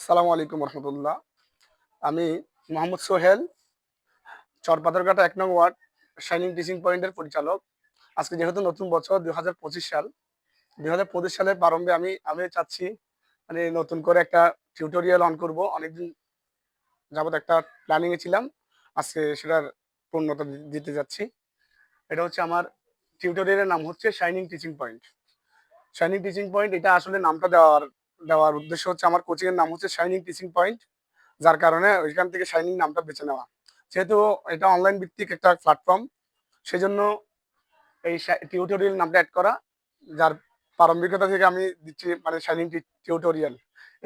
আসসালামু আলাইকুম রহমতুল্লাহ। আমি মোহাম্মদ সোহেল, চরপাথরঘাটা ১ নং ওয়ার্ড শাইনিং টিচিং পয়েন্টের পরিচালক। আজকে যেহেতু নতুন বছর ২০২৫ সাল, ২০২৫ সালের প্রারম্ভে আমি চাচ্ছি মানে নতুন করে একটা টিউটোরিয়াল অন করব। অনেকদিন যাবত একটা প্ল্যানিংয়ে ছিলাম, আজকে সেটার পূর্ণতা দিতে যাচ্ছি। এটা হচ্ছে আমার টিউটোরিয়ালের নাম হচ্ছে shining teaching point. Shining teaching point এটা আসলে নামটা দেওয়ার উদ্দেশ্য হচ্ছে আমার কোচিং এর নাম হচ্ছে শাইনিং টিচিং পয়েন্ট, যার কারণে ওইখান থেকে শাইনিং নামটা বেছে নেওয়া। যেহেতু এটা অনলাইন ভিত্তিক একটা প্ল্যাটফর্ম, সেজন্য এই টিউটোরিয়াল নামটা অ্যাড করা, যার প্রারম্ভিকতা থেকে আমি দিচ্ছি মানে শাইনিং টিউটোরিয়াল।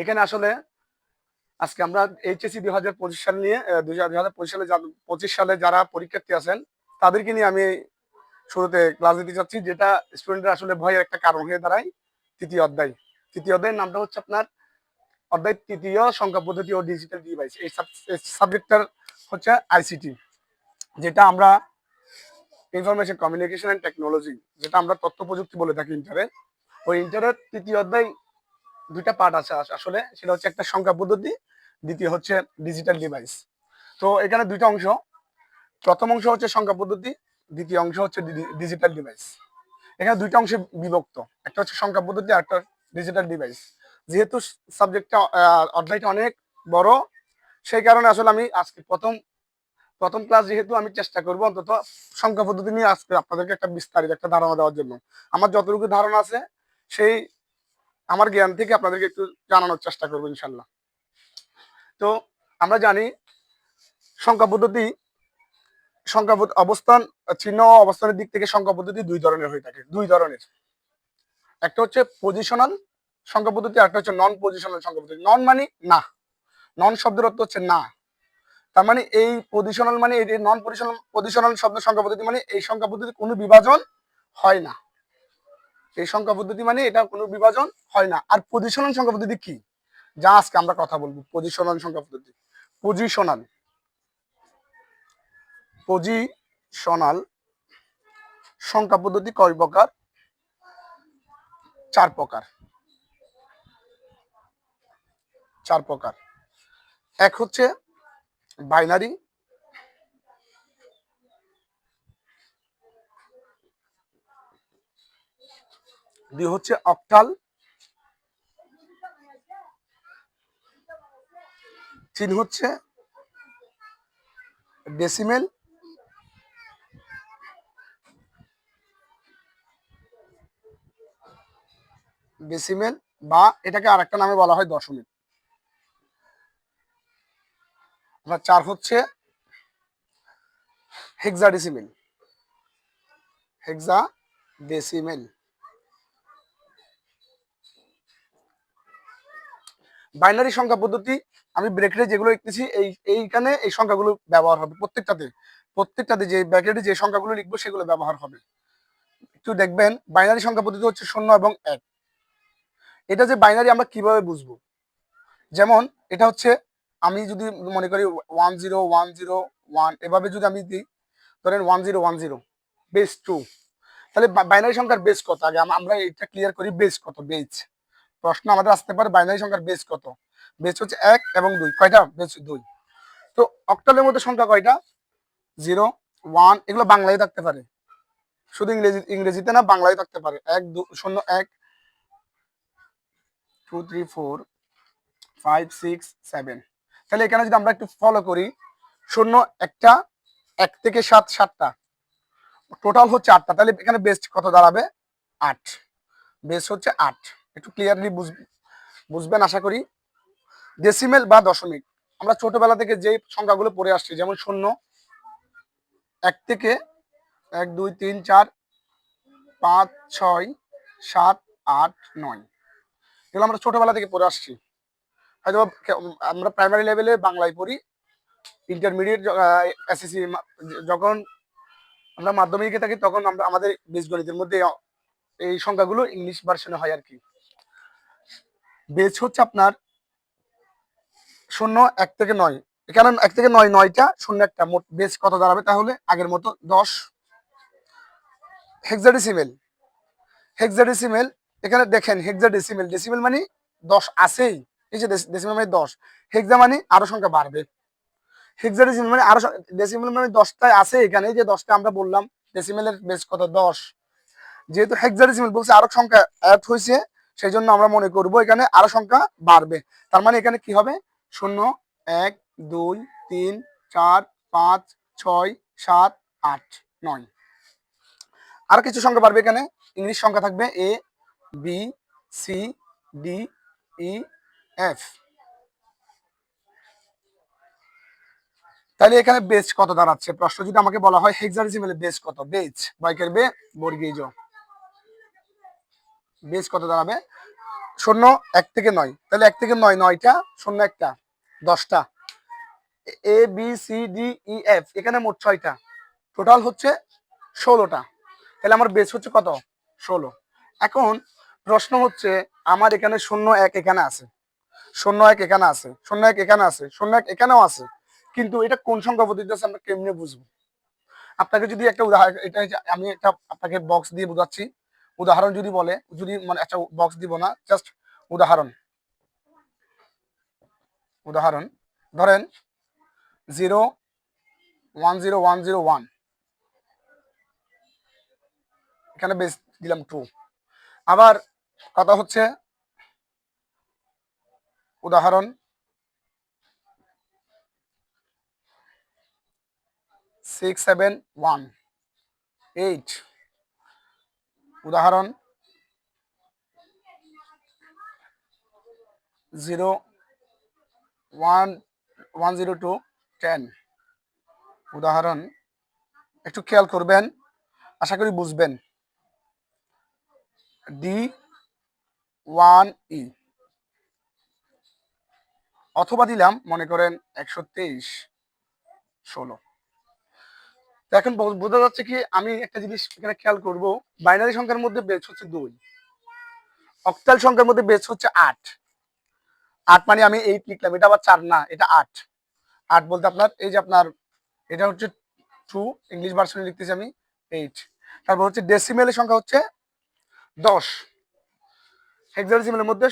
এখানে আসলে আজকে আমরা এইচএসসি ২০২৫ সাল নিয়ে ২০২৫ সালে যারা পরীক্ষার্থী আছেন তাদেরকে নিয়ে আমি শুরুতে ক্লাস দিতে চাচ্ছি, যেটা স্টুডেন্টরা আসলে ভয়ের একটা কারণ হয়ে দাঁড়ায়। তৃতীয় অধ্যায়ের নামটা হচ্ছে আপনার অধ্যায় তৃতীয়, সংখ্যা পদ্ধতি ও ডিজিটাল ডিভাইস। এই সাবজেক্টটার হচ্ছে আইসিটি, যেটা আমরা ইনফরমেশন কমিউনিকেশন অ্যান্ড টেকনোলজি, যেটা আমরা তথ্য প্রযুক্তি বলে থাকি ইন্টারে। ওই ইন্টারের তৃতীয় অধ্যায় দুইটা পার্ট আছে আসলে, সেটা হচ্ছে একটা সংখ্যা পদ্ধতি, দ্বিতীয় হচ্ছে ডিজিটাল ডিভাইস। তো এখানে দুইটা অংশ, প্রথম অংশ হচ্ছে সংখ্যা পদ্ধতি, দ্বিতীয় অংশ হচ্ছে ডিজিটাল ডিভাইস। এখানে দুইটা অংশে বিভক্ত, একটা হচ্ছে সংখ্যা পদ্ধতি আর একটা ডিজিটাল ডিভাইস। যেহেতু সাবজেক্টটা অধ্যায়টা অনেক বড়, সেই কারণে আসলে আমি আজকে প্রথম ক্লাস, যেহেতু আমি চেষ্টা করবো অন্তত সংখ্যা পদ্ধতি নিয়ে আজকে আপনাদেরকে একটা বিস্তারিত একটা ধারণা দেওয়ার জন্য। আমার যতটুকু ধারণা আছে সেই আমার জ্ঞান থেকে আপনাদেরকে একটু জানানোর চেষ্টা করবো ইনশাল্লাহ। তো আমরা জানি সংখ্যা পদ্ধতি, অবস্থান চিহ্ন অবস্থানের দিক থেকে সংখ্যা পদ্ধতি দুই ধরনের। একটা হচ্ছে পজিশনাল সংখ্যা পদ্ধতি, একটা হচ্ছে নন পজিশনাল সংখ্যা পদ্ধতি। নন মানে না, নন শব্দের অর্থ হচ্ছে না। তার মানে এই পজিশনাল মানে এই নন পজিশনাল শব্দ সংখ্যা পদ্ধতি মানে এই সংখ্যা পদ্ধতি কোনো বিভাজন হয় না। এই সংখ্যা পদ্ধতি মানে এটা কোনো বিভাজন হয় না। আর পজিশনাল সংখ্যা পদ্ধতি কি, যা আজকে আমরা কথা বলবো। পজিশনাল সংখ্যা পদ্ধতি, পজিশনাল পজিশনাল সংখ্যা পদ্ধতি কয় প্রকার? 4 প্রকার। এক হচ্ছে বাইনারি, দুই হচ্ছে অক্টাল, তিন হচ্ছে ডেসিমেল, বা এটাকে আরেকটা নামে বলা হয় দশমিক। আবার 4 হচ্ছে হেক্সাডেসিমেল। বাইনারি সংখ্যা পদ্ধতি আমি ব্র্যাকেটে যেগুলো লিখতেছি এইখানে এই সংখ্যাগুলো ব্যবহার হবে প্রত্যেকটাতে যে ব্র্যাকেটে যে সংখ্যাগুলো লিখবো সেগুলো ব্যবহার হবে। একটু দেখবেন, বাইনারি সংখ্যা পদ্ধতি হচ্ছে 0 এবং 1। এটা যে বাইনারি আমরা কিভাবে বুঝবো? যেমন এটা হচ্ছে, আমি যদি মনে করি 10101 এভাবে যদি আমি দিই, ধরেন 1010 বেস 2, তাহলে বাইনারি সংখ্যার বেস কত? আগে আমরা এটা ক্লিয়ার করি, বেস কত। প্রশ্ন আমাদের আসতে পারে বাইনারি সংখ্যার বেস কত। বেস হচ্ছে 1 এবং 2। কয়টা? বেস 2। তো অক্টালের মধ্যে সংখ্যা কয়টা? 0, 1, এগুলো বাংলায় থাকতে পারে, শুধু ইংরেজিতে না, বাংলায় থাকতে পারে। 1 2 0 1 2 3 4 5 6 7। তাহলে এখানে যদি আমরা একটু ফলো করি, 0 একটা, 1 থেকে 7 7টা, টোটাল হচ্ছে 8টা। তাহলে এখানে বেস কত দাঁড়াবে? 8। বেস হচ্ছে 8। একটু ক্লিয়ারলি বুঝবেন আশা করি। ডেসিমেল বা দশমিক, আমরা ছোটবেলা থেকে যে সংখ্যাগুলো পড়ে আসছি, যেমন 0 1 থেকে 1 2 3 4 5 6 7 8 9, এগুলো আমরা ছোটবেলা থেকে পড়ে আসছি। হয়তো আমরা প্রাইমারি লেভেলে বাংলায় পড়ি, ইন্টারমিডিয়েট এসএসসি যখন আমরা মাধ্যমিকে থাকি তখন আমরা আমাদের বীজগণিতের মধ্যে এই সংখ্যাগুলো ইংলিশ ভার্সনে হয় আর কি। বেস হচ্ছে আপনার 0 1 থেকে 9, এখানে 1 থেকে 9 9টা, 0 একটা, মোট বেস কত দাঁড়াবে? তাহলে আগের মতো 10। হেক্সাডেসিমেল, এখানে দেখেন ডেসিমেল মানে 10 আছেই, এই যে ডেসিমেল মানে 10, হেক্সা মানে আরো সংখ্যা বাড়বে। হেক্সাডেসিমেল মানে আরো ডেসিমেল মানে 10টায় আছে এখানে, এই যে 10টা আমরা বললাম ডেসিমেলের বেস কত 10, যেহেতু হেক্সাডেসিমেল বলছে আরো সংখ্যা অ্যাড হয়েছে, সেই জন্য আমরা মনে করব এখানে আরো সংখ্যা বাড়বে। তার মানে এখানে কি হবে 0 1 2 3 4 5 6 7 8 9, আর কিছু সংখ্যা বাড়বে এখানে, ইংলিশ সংখ্যা থাকবে A B C D E F. তাহলে এখানে বেস কত দাঁড়াচ্ছে, প্রশ্ন যদি আমাকে বলা হয় হেক্সাডেসিমেলের বেস কত, বেস বাইকের বে বর্গীয় বেস কত দাঁড়াবে 0 1 থেকে 9, তাহলে 1 থেকে 9 9টা, 0 একটা 10টা, A B C D E F এখানে মোট 6টা, টোটাল হচ্ছে 16টা। তাহলে আমার বেস হচ্ছে কত 16। এখন প্রশ্ন হচ্ছে আমার এখানে 0 1 এখানে আছে, 0 1 এখানে আছে, 0 1 এখানে আছে, 0 1 এখানেও আছে, কিন্তু এটা কোন সংখ্যা পদ্ধতি আছে আমরা কেমনে বুঝবো? আপনাকে যদি একটা উদাহরণ, এটা আমি একটা আপনাকে বক্স দিয়ে বোঝাচ্ছি, উদাহরণ যদি বলে, যদি মানে একটা বক্স দিব না, জাস্ট উদাহরণ, উদাহরণ ধরেন 0 1 0 1 0 1, এখানে বেস দিলাম 2। আবার কথা হচ্ছে উদাহরণ 6 7 1 8, উদাহরণ 0 1 1 0 2 10, উদাহরণ একটু খেয়াল করবেন, আশা করি বুঝবেন, ডি 1 ই, অথবা দিলাম মনে করেন 123 16। এখন বোঝা যাচ্ছে কি, আমি একটা জিনিস এখানে খেয়াল করব, বাইনারি সংখ্যার মধ্যে বেস হচ্ছে 2, অক্টাল সংখ্যার মধ্যে বেস হচ্ছে 8। 8 মানে আমি 8 লিখলাম, এটা আবার 4 না, এটা 8। 8 বলতে আপনার এই যে আপনার এটা হচ্ছে 2, ইংলিশ ভার্সনে লিখতেছি আমি 8। তারপর হচ্ছে ডেসিমেলের সংখ্যা হচ্ছে 10, হেক্সাডেসিমেলের মধ্যে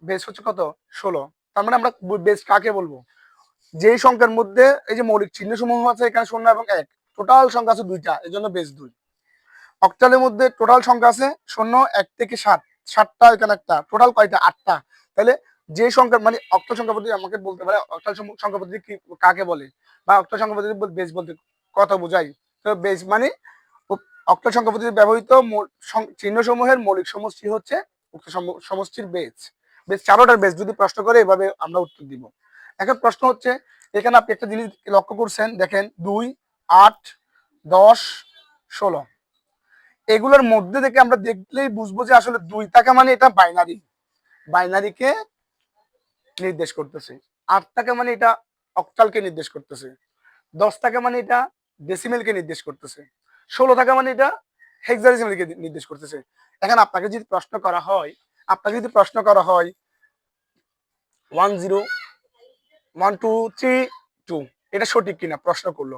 বেস হচ্ছে কত 16। তার মানে আমরা বেস কাকে বলবো, যেই সংখ্যার মধ্যে এই যে মৌলিক চিহ্ন সমূহ আছে, এখানে 0 এবং 1, টোটাল সংখ্যা আছে 2টা, এই জন্য বেস 2। অক্টালের মধ্যে টোটাল সংখ্যা আছে 0 1 থেকে 7, 7টা এখানে একটা, টোটাল কয়টা 8টা। তাহলে যে সংখ্যা মানে অক্টাল সংখ্যা পদ্ধতি আমাকে বলতে পারে অক্টাল সংখ্যা পদ্ধতি কি কাকে বলে, বা অক্টাল সংখ্যা পদ্ধতি বেস বলতে কত বোঝায়। তো বেস মানে অক্টাল সংখ্যা পদ্ধতিতে ব্যবহৃত চিহ্ন সমূহের মৌলিক সমষ্টি হচ্ছে উক্ত সমষ্টির বেস। বেস 4টার বেস যদি প্রশ্ন করে এভাবে আমরা উত্তর দিব। এখন প্রশ্ন হচ্ছে এখানে আপনি একটা জিনিস লক্ষ্য করছেন, দেখেন 2 8 10 16, এগুলোর মধ্যে থেকে আমরা দেখলেই বুঝবো যে আসলে 2 টাকা মানে এটা বাইনারি, বাইনারিকে নির্দেশ করতেছে। 8 টাকা মানে এটা অক্টালকে নির্দেশ করতেছে। 10 টাকা মানে এটা ডেসিমেলকে নির্দেশ করতেছে। 16 টাকা মানে এটা হেক্সাডেসিমেলকে নির্দেশ করতেছে। এখন আপনাকে যদি প্রশ্ন করা হয়, 1 0 1 2 3 2, এটা সঠিক কিনা প্রশ্ন করলো,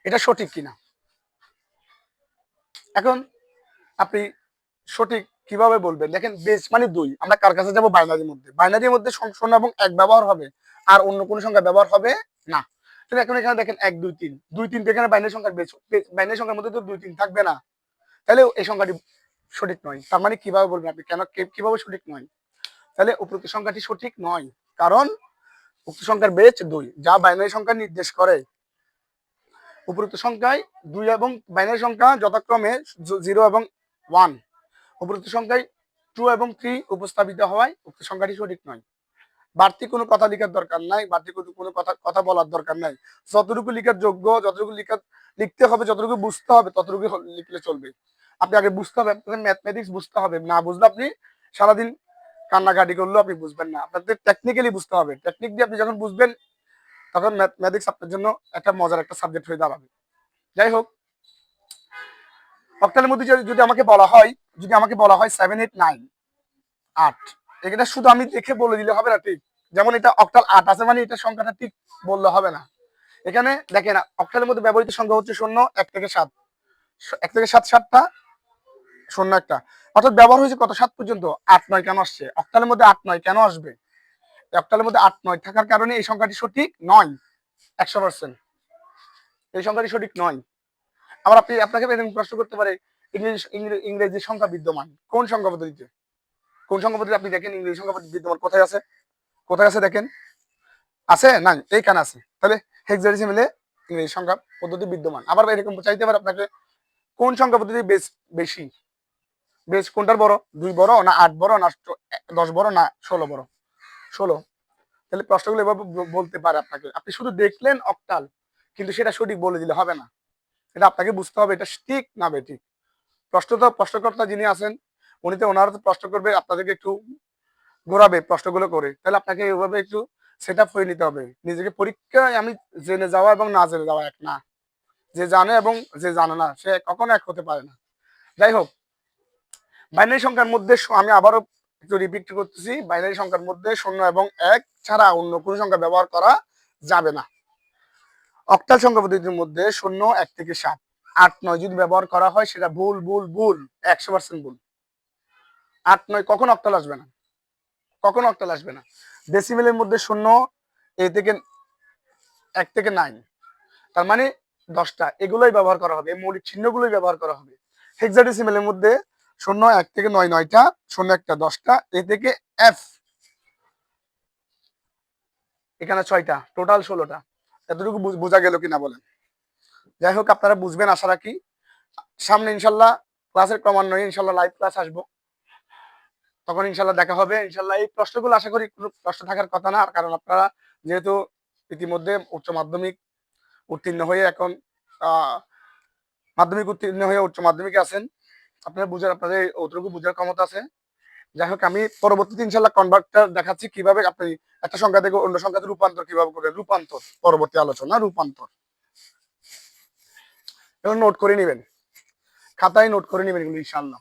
এটা সঠিক কিনা। এখন আপনি সঠিক কিভাবে বলবেন, দেখেন বেস মানে 2, আমরা কার কাছে যাব, বাইনারির মধ্যে। বাইনারির মধ্যে 0 এবং 1 ব্যবহার হবে, আর অন্য কোনো সংখ্যা ব্যবহার হবে না। তাহলে এখন এখানে দেখেন 1 2 3 2 3 এখানে বাইনারি সংখ্যার বেস, বাইনারি সংখ্যার মধ্যে তো 2 3 থাকবে না, তাহলে এই সংখ্যাটি সঠিক নয়। তার মানে কিভাবে বলবেন আপনি, কেন কিভাবে সঠিক নয়? তাহলে উপরোক্ত সংখ্যাটি সঠিক নয়, কারণ উক্ত সংখ্যার বেস 2, যা বাইনারি সংখ্যা নির্দেশ করে। উপরোক্ত সংখ্যায় 2 এবং বাইনারি সংখ্যা যথাক্রমে 0 এবং 1, উপরোক্ত সংখ্যায় 2 এবং 3 উপস্থাপিত হওয়ায় উক্ত সংখ্যাটি সঠিক নয়। বাড়তি কোনো কথা লেখার দরকার নাই, বাড়তি কোনো কথা বলার দরকার নাই। যতটুকু লেখার যোগ্য, যতটুকু লিখতে হবে, যতটুকু বুঝতে হবে ততটুকু লিখলে চলবে। আপনি আগে বুঝতে হবে, ম্যাথমেটিক্স বুঝতে হবে, না বুঝলে আপনি সারাদিন কান্নাকাটি করলেও আপনি বুঝবেন না। আপনাদের টেকনিক্যালি বুঝতে হবে, টেকনিক দিয়ে আপনি যখন বুঝবেন তখন ম্যাথমেটিক্স আপনার জন্য একটা মজার একটা সাবজেক্ট হয়ে দাঁড়াবে। যাই হোক, অক্টালের মধ্যে যদি আমাকে বলা হয়, 7 8 9 8, এটা শুধু আমি দেখে বলে দিলে হবে না, ঠিক যেমন এটা অক্টাল 8 আছে মানে এটা সংখ্যাটা ঠিক বললে হবে না। এখানে দেখেন অক্টালের মধ্যে ব্যবহৃত সংখ্যা হচ্ছে 0 1 থেকে 7, 1 থেকে 7 7টা, 0 একটা, অর্থাৎ ব্যবহার হয়েছে কত 7 পর্যন্ত। 8 9 কেন আসছে অক্টালের মধ্যে, 8 9 কেন আসবে? অক্টালের মধ্যে 8 9 থাকার কারণে এই সংখ্যাটি সঠিক নয় 100%। এই সংখ্যাটি সঠিক নয়। আবার আপনাকে এরকম প্রশ্ন করতে পারে ইংরেজি সংখ্যা বিদ্যমান কোন সংখ্যা পদ্ধতিতে? কোন সংখ্যা পদ্ধতি আপনি দেখেন ইংরেজি সংখ্যা পদ্ধতি বিদ্যমান কোথায় আছে? কোথায় আছে দেখেন? আছে না? এইখানে আছে। তাহলে হেক্সাডেসিমেলে ইংরেজি সংখ্যা পদ্ধতি বিদ্যমান। আবার এরকম চাইতে পারে আপনাকে কোন সংখ্যা পদ্ধতি বেশি? বেশ কোনটার বড়? 2 বড় না 8 বড় না 10 বড় না 16 বড়? 16। তাহলে প্রশ্নগুলো এভাবে বলতে পারে আপনাকে। আপনি শুধু দেখলেন অক্টাল, কিন্তু সেটা সঠিক বলে দিলে হবে না। এটা আপনাকে বুঝতে হবে এটা ঠিক না বেঠিক। প্রশ্নকর্তা যিনি আছেন উনি তো ওনারা তো প্রশ্ন করবে, আপনাদেরকে একটু ঘোরাবে প্রশ্নগুলো করে। তাহলে আপনাকে এইভাবে একটু সেট আপ হয়ে নিতে হবে। নিজেকে পরীক্ষায় আমি জেনে যাওয়া এবং না জেনে যাওয়া এক না। যে জানে এবং যে জানে না সে কখনো এক হতে পারে না। যাই হোক, বাইনারি সংখ্যার মধ্যে আমি আবারও একটু রিপিট করতেছি, বাইনারি সংখ্যার মধ্যে 0 এবং 1 ছাড়া অন্য কোনো সংখ্যা ব্যবহার করা যাবে না। অক্টাল সংখ্যা পদ্ধতির মধ্যে 0 1 থেকে 7 8 9 যদি ব্যবহার করা হয় সেটা ভুল ভুল ভুল 100% ভুল। 8 9 কখনো অক্টাল আসবে না, কখনো অক্টাল আসবে না। ডেসিমেলের মধ্যে 0 এ থেকে 1 থেকে 9 তার মানে 10টা, এগুলোই ব্যবহার করা হবে, এই মৌলিক চিহ্নগুলোই ব্যবহার করা হবে। হেক্সাডেসিমেলের মধ্যে 0 1 থেকে 9 9টা, 0 1টা 10টা, এ থেকে এফ এখানে 6টা, টোটাল 16টা। এতটুকু বোঝা গেল কিনা বলেন? যাই হোক, আপনারা বুঝবেন আশা রাখি। সামনে ইনশাল্লাহ ক্লাসের ক্রমান্বয়ে ইনশাল্লাহ লাইভ ক্লাস আসবো, তখন ইনশাল্লাহ দেখা হবে। ইনশাল্লাহ এই প্রশ্নগুলো আশা করি কোনো প্রশ্ন থাকার কথা না, কারণ আপনারা যেহেতু ইতিমধ্যে উচ্চ মাধ্যমিক উত্তীর্ণ হয়ে এখন মাধ্যমিক উত্তীর্ণ হয়ে উচ্চ মাধ্যমিকে আছেন, আপনাদের অতটুকু বুঝার ক্ষমতা আছে। যাই হোক, আমি পরবর্তীতে ইনশাল্লাহ কনভার্টার দেখাচ্ছি কিভাবে আপনি একটা সংখ্যা থেকে অন্য সংখ্যাতে রূপান্তর কিভাবে করবেন। রূপান্তর পরবর্তী আলোচনা, রূপান্তর। এখন নোট করে নেবেন, খাতায় নোট করে নেবেন এগুলো ইনশাল্লাহ।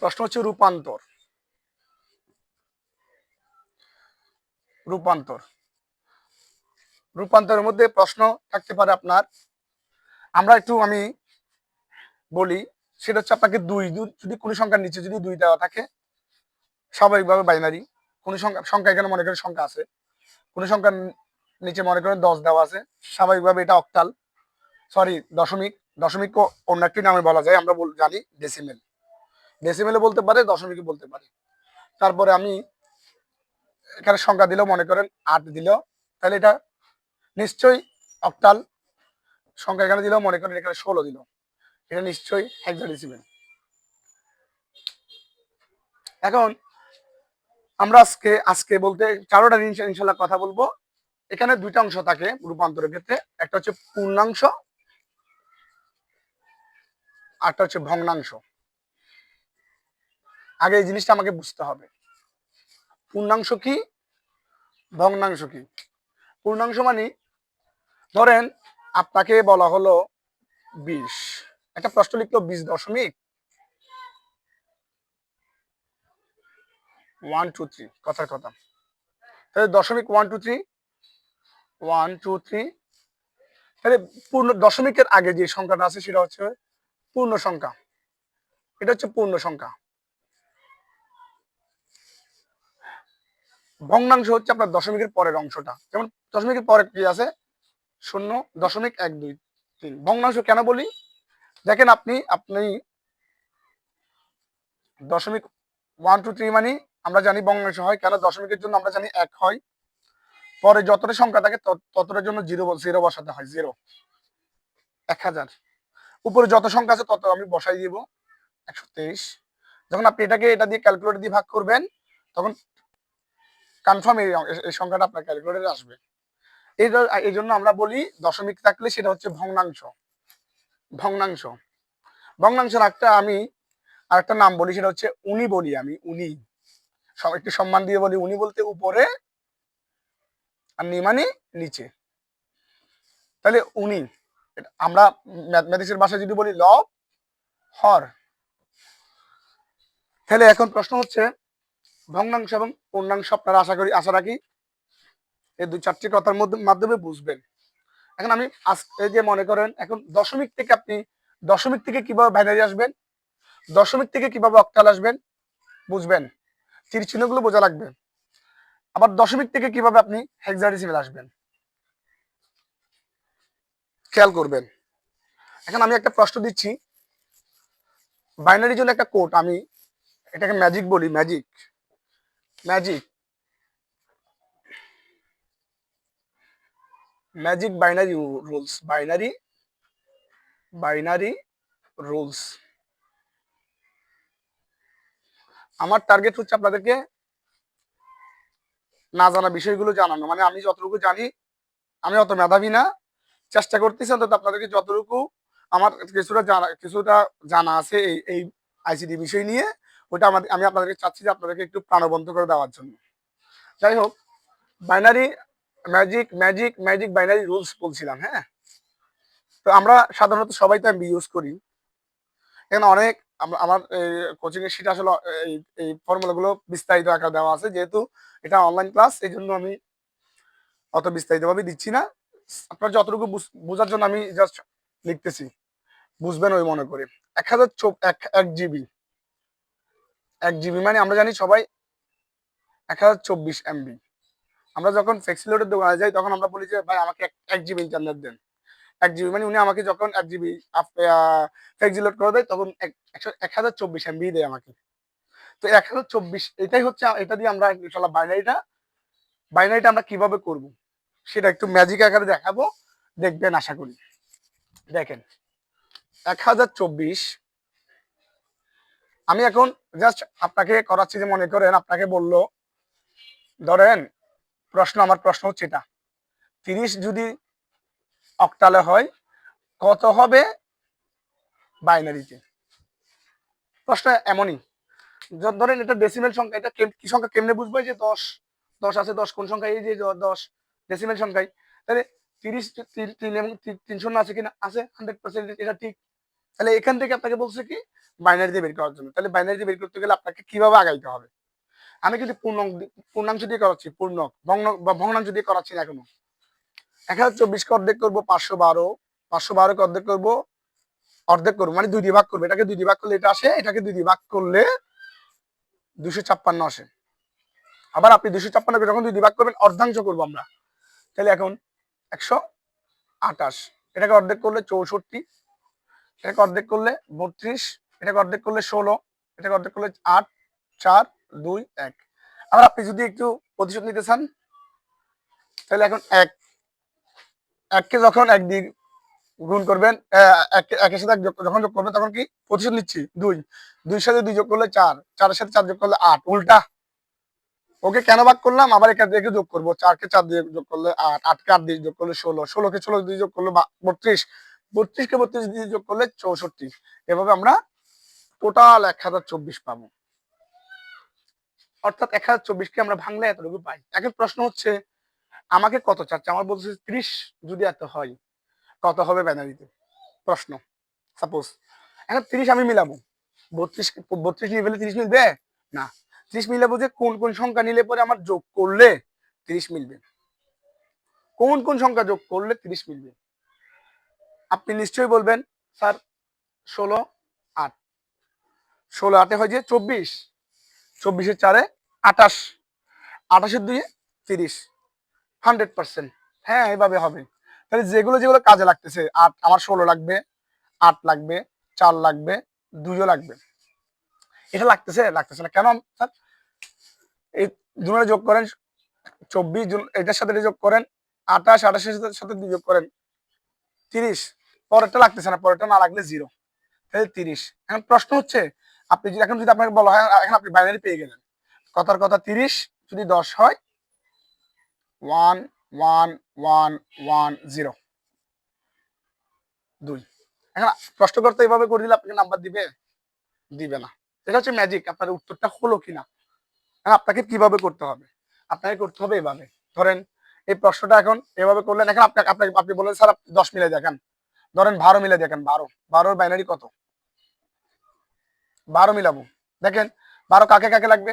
প্রশ্ন হচ্ছে রূপান্তর। রূপান্তর রূপান্তরের মধ্যে প্রশ্ন থাকতে পারে আপনার, আমি বলি, সেটা হচ্ছে আপনাকে যদি কোনো সংখ্যার নিচে যদি 2 দেওয়া থাকে, স্বাভাবিকভাবে বাইনারি। কোনো সংখ্যা এখানে মনে করেন সংখ্যা আছে, কোনো সংখ্যার নিচে মনে করেন 10 দেওয়া আছে, স্বাভাবিকভাবে এটা অক্টাল, সরি দশমিক। দশমিক অন্য একটি নামে বলা যায়, আমরা জানি ডেসিমেল। ডেসিমেলে বলতে পারে, দশমিকে বলতে পারে। তারপরে আমি এখানে সংখ্যা দিলেও মনে করেন 8 দিল, তাহলে এটা নিশ্চয়ই অক্টাল। সংখ্যা এখানে দিলেও মনে করেন এখানে 16 দিল, এটা নিশ্চয়ই হেক্সাডেসিমেল। এখন আমরা আজকে বলতে 4টা জিনিস ইনশাল্লাহ কথা বলবো। এখানে 2টা অংশ থাকে রূপান্তরের ক্ষেত্রে, একটা হচ্ছে পূর্ণাংশ, আরটা হচ্ছে ভগ্নাংশ। আগে এই জিনিসটা আমাকে বুঝতে হবে, পূর্ণাংশ কি, ভগ্নাংশ কি। পূর্ণাংশ মানে ধরেন আপনাকে বলা হলো 20, একটা প্রশ্ন লিখলো 20.123, কথার কথা। তাহলে 0.123 1 2 3, তাহলে পূর্ণ দশমিকের আগে যে সংখ্যাটা আছে সেটা হচ্ছে পূর্ণ সংখ্যা, এটা হচ্ছে পূর্ণ সংখ্যা। ভগ্নাংশ হচ্ছে আপনার দশমিকের পরের অংশটা, যেমন দশমিকের পরে কি আছে 0.123। ভগ্নাংশ কেন বলি, দেখেন আপনি 0.123 মানে আমরা জানি ভগ্নাংশ হয় কেন, দশমিকের জন্য আমরা জানি 1 হয়, পরে যতটা সংখ্যা থাকে ততটার জন্য জিরো বসাতে হয়, 0 1000। উপরে যত সংখ্যা আছে তত আমি বসাই দিব 123। যখন আপনি এটা দিয়ে ক্যালকুলেটর দিয়ে ভাগ করবেন, তখন কনফার্ম এই সংখ্যাটা আপনার ক্যালকুলেটরে আসবে। এই জন্য আমরা বলি দশমিক থাকলে সেটা হচ্ছে ভগ্নাংশ। ভগ্নাংশ ভগ্নাংশের আরেকটা নাম বলি, সেটা হচ্ছে উনি বলি আমি, উনি। একটু সম্মান দিয়ে বলি, উনি বলতে উপরে আর নি মানে নিচে। তাহলে উনি, আমরা ম্যাথমেটিক্সের ভাষায় যদি বলি লব হর। তাহলে এখন প্রশ্ন হচ্ছে ভগ্নাংশ এবং পূর্ণাংশ আপনারা আশা রাখি এই 2-4টি কথার মাধ্যমে বুঝবেন। এখন আমি এই যে মনে করেন এখন দশমিক থেকে কিভাবে বাইনারি আসবেন, দশমিক থেকে কিভাবে অক্টাল আসবেন, বুঝবেন, তীর চিহ্নগুলো বোঝা লাগবে। আবার দশমিক থেকে কিভাবে আপনি হেক্সাডেসিমেল আসবেন খেয়াল করবেন। এখন আমি একটা প্রশ্ন দিচ্ছি, বাইনারির জন্য একটা কোড, আমি এটাকে ম্যাজিক বলি, magic magic magic binary rules, binary rules. আমার টার্গেট হচ্ছে আপনাদেরকে না জানা বিষয়গুলো জানানো, মানে আমি যতটুকু জানি, আমি অত মেধাবী না, চেষ্টা করতেছি অন্তত আপনাদেরকে যতটুকু আমার কিছুটা জানা আছে এই আইসিটি বিষয় নিয়ে, ওটা আমি আপনাদেরকে চাচ্ছি যে আপনাদেরকে একটু প্রাণবন্ত করে দেওয়ার জন্য। যাই হোক, binary magic magic magic binary rules বলছিলাম। হ্যাঁ, তো আমরা সাধারণত সবাই তো এমবি ইউজ করি। এখানে অনেক আমার কোচিং এর শীট আসলে এই ফর্মুলাগুলো বিস্তারিত আকার দেওয়া আছে, যেহেতু এটা অনলাইন ক্লাস এই জন্য আমি অত বিস্তারিতভাবে দিচ্ছি না। আপনার যতটুকু বোঝার জন্য আমি জাস্ট লিখতেছি, বুঝবেন ওই মনে করে। 1 জিবি মানে আমরা জানি সবাই 1024 MB। আমরা যখন ফ্লেক্সিলোডের দোকানে যাই তখন আমরা বলি যে ভাই আমাকে 1 জিবি ইন্টারনেট দেন। 1 জিবি মানে উনি আমাকে যখন 1 জিবি ফ্লেক্সিলোড করে দেয় তখন 1024 MB দেয় আমাকে। তো 1024 এটাই হচ্ছে, এটা দিয়ে আমরা ইনশাল্লাহ বাইনারিটা আমরা কিভাবে করব সেটা একটু ম্যাজিক আকারে দেখাবো, দেখবেন আশা করি। দেখেন 1024, আমি এখন জাস্ট আপনাকে করাচ্ছি যে মনে করেন আপনাকে বললো, ধরেন আমার প্রশ্ন হচ্ছে এটা, 30 যদি অক্টালে হয় কত হবে বাইনারিতে। প্রশ্ন এমনই, ধরেন এটা ডেসিমেল সংখ্যা, এটা কি সংখ্যা কেমনে বুঝবো যে 10 10 আছে, 10 কোন সংখ্যা, এই যে 10 ডেসিমেল সংখ্যায়, তাহলে 30 3 এবং 3 শূন্য আছে কিনা, আছে, 100% এটা ঠিক। তাহলে এখান থেকে আপনাকে বলছে কি বাইনারিতে বের করার জন্য। তাহলে বাইনারিতে বের করতে গেলে আপনাকে কিভাবে আগাইতে হবে, আমি কিন্তু পূর্ণাংশ দিয়ে করাচ্ছি, ভগ্নাংশ দিয়ে করাচ্ছি না এখনো। 1024 কে অর্ধেক করবো 512, 512 কে অর্ধেক করবো মানে 2 দিয়ে ভাগ করবো, এটাকে 2 দিয়ে ভাগ করলে এটা আসে, এটাকে 2 দিয়ে ভাগ করলে 256 আসে। আবার আপনি 256 কে যখন 2 দিয়ে ভাগ করবেন অর্ধাংশ করবো আমরা, তাহলে এখন 128, এটাকে অর্ধেক করলে 64, এটাকে অর্ধেক করলে 32, এটাকে অর্ধেক করলে 16, এটাকে অর্ধেক করলে 8 4 2 1। আবার আপনি যদি একটু প্রতিশোধ নিতে চান তাহলে এখন এককে যখন 1 দিয়ে গুণ করবেন, একের সাথে যখন যোগ করবেন তখন কি প্রতিশোধ নিচ্ছি 2, 2 সাথে 2 যোগ করলে 4, 4 সাথে 4 যোগ করলে 8, উল্টা। ওকে কেন ভাগ করলাম, আবার এখান থেকে যোগ করবো, 4 কে 4 দিয়ে যোগ করলে 8, 8 কে 8 দিয়ে যোগ করলে 16, 16 কে 16 দিয়ে যোগ করলে 32, 32 কে 32 দিয়ে যোগ করলে 64। এভাবে আমরা টোটাল 1024 পাবো। অর্থাৎ 1024 কে আমরা ভাঙলে এতটুকু পাই। এখন প্রশ্ন হচ্ছে আমাকে কত চাচ্ছে, আমার বলছে 30 যদি এত হয় কত হবে বাইনারিতে, প্রশ্ন। সাপোজ এখন 30 আমি মিলাবো, 32 নিয়ে ফেলে 30 মিলবে না, 30 মিলাবো যে কোন কোন সংখ্যা নিলে পরে আমার যোগ করলে 30 মিলবে, কোন কোন সংখ্যা যোগ করলে 30 মিলবে। আপনি নিশ্চয়ই বলবেন স্যার 16 8, 16 8 হয় যে 24, 24 4 28, 28 2 30, 100%। হ্যাঁ এভাবে হবে। তাহলে যেগুলো যেগুলো কাজে লাগতেছে, 8 আমার 16 লাগবে, 8 লাগবে, 4 লাগবে, 2ও লাগবে, এটা লাগতেছে না কেন স্যার, এই দুটো যোগ করেন 24, এটার সাথে যোগ করেন 28, 28 এর সাথে 2 যোগ করেন 30, পরেরটা লাগতেছে না, পরেরটা না লাগলে 0, তাহলে 30। এখন প্রশ্ন হচ্ছে আপনি যদি এখন যদি আপনাকে বলা হয় এখন আপনি বাইনারি পেয়ে গেলেন, কথার কথা 30 যদি 10 হয় 1 1 1 1 0 2। এখন প্রশ্ন করতে এইভাবে করে দিলে আপনাকে নাম্বার দিবে না। এটা হচ্ছে ম্যাজিক, আপনার উত্তরটা হলো কিনা। এখন আপনাকে কিভাবে করতে হবে, আপনাকে করতে হবে এভাবে। ধরেন এই প্রশ্নটা এখন এভাবে করলেন, এখন আপনি বললেন স্যার 10 মিলে দেখেন, ধরেন 12 মিলে দেখেন, 12 বাইনারি কত, 12 মিলাবো, দেখেন 12 কাকে কাকে লাগবে,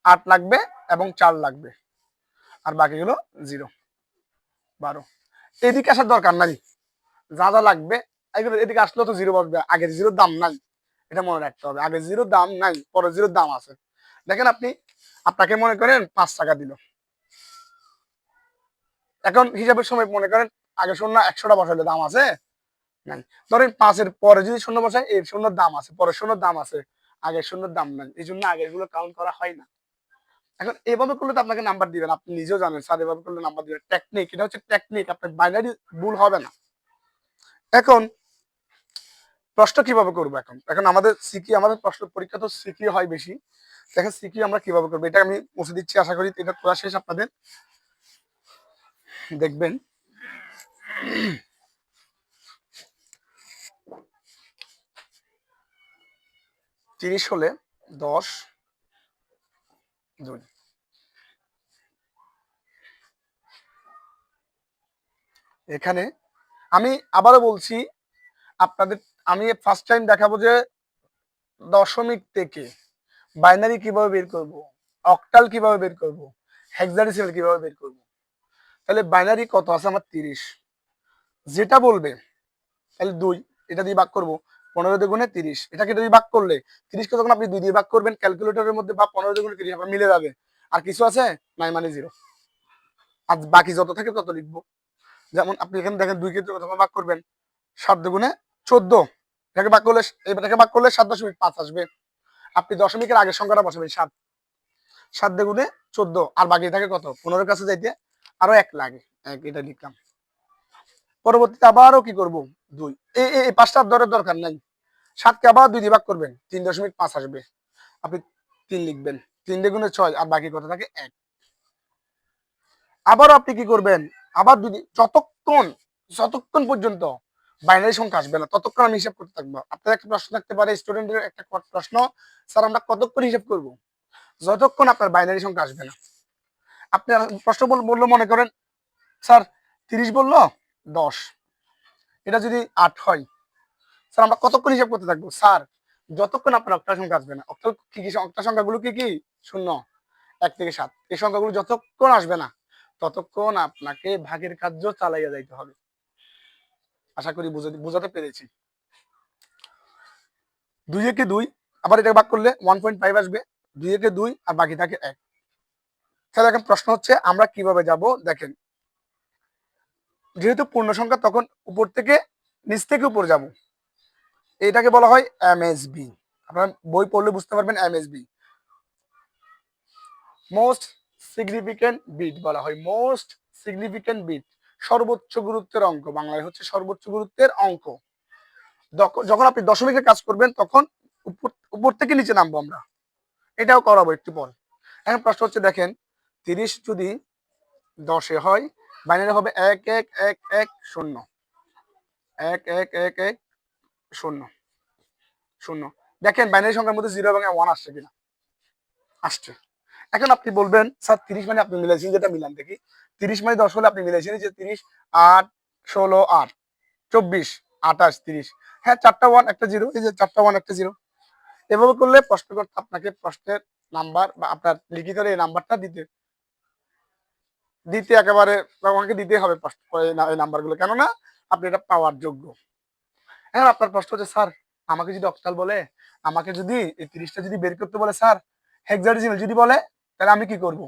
8 লাগবে এবং 4 লাগবে, আর বাকিগুলো 0। 12 এদিকে আসার দরকার নাই, যা যা লাগবে এদিকে আসলেও তো 0 বসবে, আগের 0 দাম নাই, এটা মনে রাখতে হবে। আগে জিরোর দাম নাই, পরে জিরোর দাম আছে। দেখেন আপনি, আপনাকে মনে করেন 5 টাকা দিল, এখন হিসাবের সময় মনে করেন আগে শূন্য 100টা বসাইলে দাম আছে নাই, ধরেন 5-এর পরে যদি শূন্য বসাই এর শূন্যর দাম আছে, পরে শূন্যর দাম আছে, আগের শূন্যর দাম নাই, এই জন্য আগের গুলো কাউন্ট করা হয় না। এখন এভাবে করলে তো আপনাকে নাম্বার দিবেন, আপনি নিজেও জানেন স্যার এভাবে করলে নাম্বার দিবেন, টেকনিক, এটা হচ্ছে টেকনিক, আপনার বাইনারি ভুল হবে না। এখন প্রশ্ন কিভাবে করবো, এখন এখন আমাদের সিকি, আমাদের প্রশ্ন পরীক্ষা তো সিকি হয় বেশি। দেখেন সিকি আমরা কিভাবে করবো, এটা আমি মুছে দিচ্ছি, আশা করি এটা করা শেষ আপনাদের। দেখবেন 30 হলে 10 2, এখানে আমি আবারও বলছি আপনাদের, আমি ফার্স্ট টাইম দেখাবো যে দশমিক থেকে বাইনারি কিভাবে বের করব, অক্টাল কিভাবে বের করব, হেক্সাডেসিমাল কিভাবে বের করব। তাহলে বাইনারি কত আছে আমার 30, যেটা বলবে তাহলে 2, এটা দিয়ে ভাগ করব, 15 দ্বিগুণে 30, এটাকে যদি ভাগ করলে 30 কে যখন আপনি 2 দিয়ে ভাগ করবেন ক্যালকুলেটরের মধ্যে, বা 15 দ্বিগুণে 30 আপনার মিলে যাবে, আর কিছু আছে নাই মানে 0, আর বাকি যত থাকে তত লিখবো। যেমন আপনি এখানে দেখেন 2 কে যখন ভাগ করবেন 7 দুগুণে 14, এটাকে ভাগ করলে, এটাকে ভাগ করলে 7.5 আসবে। আপনি দশমিকের আগের সংখ্যাটা বসাবেন 7, 7 দুগুণে 14, আর বাকি থাকে কত, 15-এর কাছে যাইতে আরো 1 লাগে, 1 এটা লিখলাম। পরবর্তীতে আবারও কি করব, 2, এই 5টার দরকার নাই, 7কে আবার 2 দিয়ে ভাগ করবেন 3.5 আসবে, আপনি 3 লিখবেন, 3 দুগুণে 6, আর বাকি কত থাকে 1। আবারও আপনি কি করবেন, আবার 2 যতক্ষণ যতক্ষণ পর্যন্ত বাইনারি সংখ্যা আসবে না ততক্ষণ আমি হিসাব করতে থাকবো। আপনার একটা প্রশ্ন থাকতে পারে, স্টুডেন্টের একটা প্রশ্ন, স্যার আমরা কতক্ষণ হিসাব করব, যতক্ষণ আপনার বাইনারি সংখ্যা আসবে না। আপনি প্রশ্ন বললো মনে করেন স্যার 30 বললো 10, এটা যদি 8 হয়, স্যার আমরা কতক্ষণ হিসাব করতে থাকবো, স্যার যতক্ষণ আপনার অক্টাল সংখ্যা আসবে না। অক্টাল কি কি, অক্টাল সংখ্যাগুলো কি কি, 0, 1 থেকে 7, এই সংখ্যাগুলো যতক্ষণ আসবে না ততক্ষণ আপনাকে ভাগের কার্য চালাইয়া যাইতে হবে। আশা করি বুঝাতে পেরেছি। 2 একে 2, আবার এটা ভাগ করলে 1.5 আসবে, 2 একে 2, আর বাকি থাকে 1। তাহলে এখন প্রশ্ন হচ্ছে আমরা কিভাবে যাব, দেখেন যেহেতু পূর্ণ সংখ্যা তখন উপর থেকে নিচ থেকে উপর যাব, এটাকে বলা হয় এমএসবি। আপনারা বই পড়লে বুঝতে পারবেন, এমএসবি মোস্ট সিগনিফিকেন্ট বিট বলা হয়, মোস্ট সিগনিফিকেন্ট বিট, সর্বোচ্চ গুরুত্বের অঙ্ক, বাংলায় হচ্ছে সর্বোচ্চ গুরুত্বের অঙ্ক। যখন আপনি দশমিকের কাজ করবেন তখন উপর থেকে নিচে নামবো আমরা, এটাও করাবো একটু পর। এখন প্রশ্ন হচ্ছে দেখেন 30 যদি 10-এ হয়, বাইনারি হবে 1 1 1 1 0, 1 1 1 1 0 0। দেখেন বাইনারি সংখ্যার মধ্যে 0 এবং 1 আসছে কিনা, আসছে। এখন আপনি বলবেন স্যার 30 মানে আপনি মিলাইছেন, যেটা মিলান দেখি, 30 মানে 10 হলে আপনি মিলাইছেন যে 30 8 16 8 24 28 30, হ্যাঁ 4টা 1 একটা 0, এই যে 4টা 1 একটা 0। এভাবে করলে প্রশ্ন করতে আপনাকে প্রশ্নের নাম্বার বা আপনার লিখিত এই নাম্বারটা দিতে দিতে একেবারে আমাকে দিতে হবে এই নাম্বারগুলো, কেননা আপনি এটা পাওয়ার যোগ্য। এখন আপনার প্রশ্ন হচ্ছে স্যার আমাকে যদি অক্টাল বলে, আমাকে যদি এই 30টা যদি বের করতে বলে, স্যার হেক্সাডেসিমাল যদি বলে, তাহলে আমি কি করব,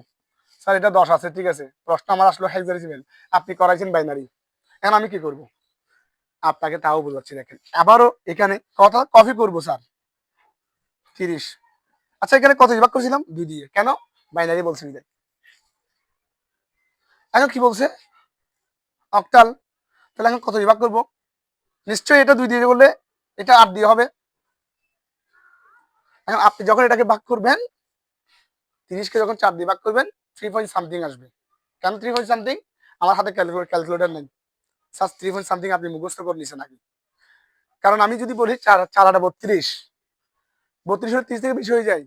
স্যার এটা 10 আছে, ঠিক আছে, প্রশ্ন আমার আসলো হেক্সাডেসিমাল, আপনি করাইছেন বাইনারি, এখন আমি কি করব, আপনাকে তাও বোঝাচ্ছি। দেখেন আবারও এখানে কথা কপি করব, স্যার 30, আচ্ছা এখানে কত বিভাগ করেছিলাম, 2 দিয়ে, কেন বাইনারি বলছেন। এখন কি বলছে, অক্টাল, তাহলে এখন কত বিভাগ করব, নিশ্চয়ই এটা 2 দিয়ে বললে এটা 8 দিয়ে হবে। এখন আপনি যখন এটাকে ভাগ করবেন, 30-কে যখন 4 দিয়ে ভাগ করবেন 3 পয়েন্ট সামথিং আসবে। কেন 3 পয়েন্ট সামথিং, আমার হাতে ক্যালকুলেটর নেই, স্যার 3 পয়েন্ট সামথিং আপনি মুখস্থ করে নিছেন নাকি, কারণ আমি যদি বলি 4 4 8 32, 32 হলে 30 থেকে বেশি হয়ে যায়,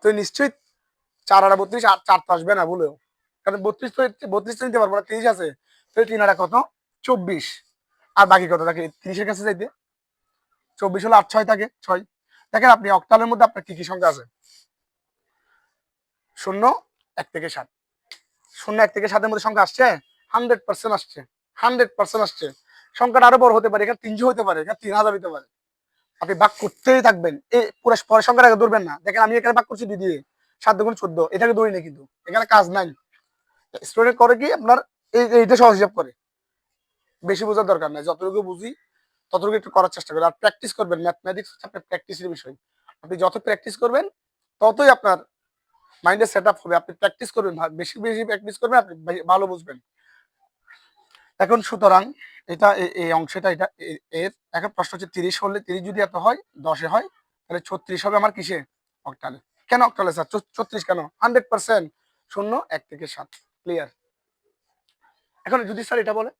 তো নিশ্চয়ই 4 8 32, আর 4 তো আসবে না বলেও, কারণ 32 তো 32 তো নিতে পারবো না, 30 আছে, তো 3 8 কত 24, আর বাকি কত থাকে 30-এর কাছে যাইতে, 24 হলে 8 6 থাকে 6। দেখেন আপনি অক্টালের মধ্যে আপনার কি কি সংখ্যা আছে, 0 1 থেকে 7, 0 1 থেকে 7-এর মধ্যে সংখ্যা আসছে 100% আসছে, 100% আসছে। সংখ্যাটা আরো বড় হতে পারে, এখানে 300 হতে পারে, এখানে 3000 হতে পারে, আপনি ভাগ করতেই থাকবেন, এই পুরো পরের সংখ্যার আগে ধরবেন না। দেখেন আমি এখানে ভাগ করছি 2 দিয়ে, 7 দুগুণ 14, এটাকে ধরি না, কিন্তু এখানে কাজ নাই। স্টুডেন্ট করে কি আপনার এইটা সহজ হিসাব করে, বেশি বোঝার দরকার নাই, যতটুকু বুঝি ততটুকু একটু করার চেষ্টা করেন। আর প্র্যাকটিস করবেন, ম্যাথমেটিক্স হচ্ছে আপনার প্র্যাকটিসের বিষয়। আপনি যত প্র্যাকটিস করবেন ততই আপনার মাইন্ডে সেট আপ হবে। আপনি প্র্যাকটিস করবেন, বেশি বেশি প্র্যাকটিস করবেন, আপনি ভালো বুঝবেন। এখন সুতরাং এটা এই অংশটা এটা এর এখন প্রশ্ন হচ্ছে 30 হলে, 30 যদি এত হয় 10 হয়, তাহলে 36 হবে আমার কিসে? অক্টালে। কেন অক্টালে স্যার? 34 কেন? 100% 0 1 থেকে 7। ক্লিয়ার? এখন যদি স্যার এটা বলে,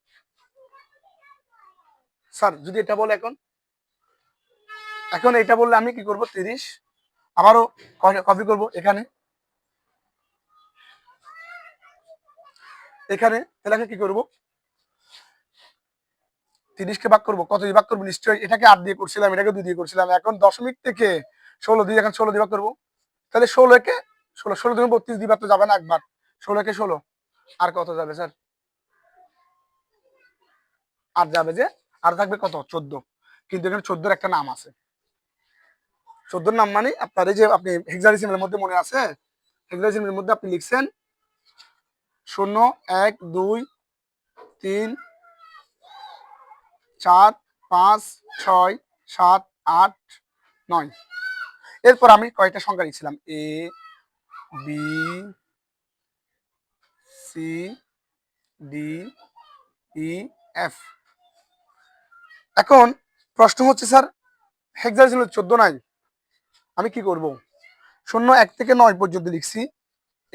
স্যার যদি এটা বলে, এখন এটা বললে আমি কি করব? 30 আবারও কপি করব এখানে, তাহলে আমি কি করব? 30 কে ভাগ করব, কত দিয়ে ভাগ করব? নিশ্চয়ই এটাকে 8 দিয়ে করছিলাম, এটাকে 2 দিয়ে করছিলাম। এখন দশমিক থেকে 16 দিয়ে, এখন 16 দিয়ে ভাগ করব। তাহলে 16 কে 16, 16 দুগুণ 32 দিবার তো যাবে না একবার। 16 কে 16, আর কত যাবে স্যার? আর যাবে যে, আর থাকবে কত? 14। কিন্তু এখানে 14 একটা নাম আছে। 14 নাম মানে আপনার এই যে আপনি হেক্সাডেসিমালের মধ্যে মনে আছে, হেক্সাডেসিমালের মধ্যে আপনি লিখছেন 0 1 2 3 4 5 6 7 8 9। এরপর আমি কয়টা সংখ্যা লিখছিলাম? A B C D E F. এখন প্রশ্ন হচ্ছে স্যার হেক্সাডেসিমাল 14 নাই, আমি কি করব? 0 1 থেকে 9 পর্যন্ত লিখছি,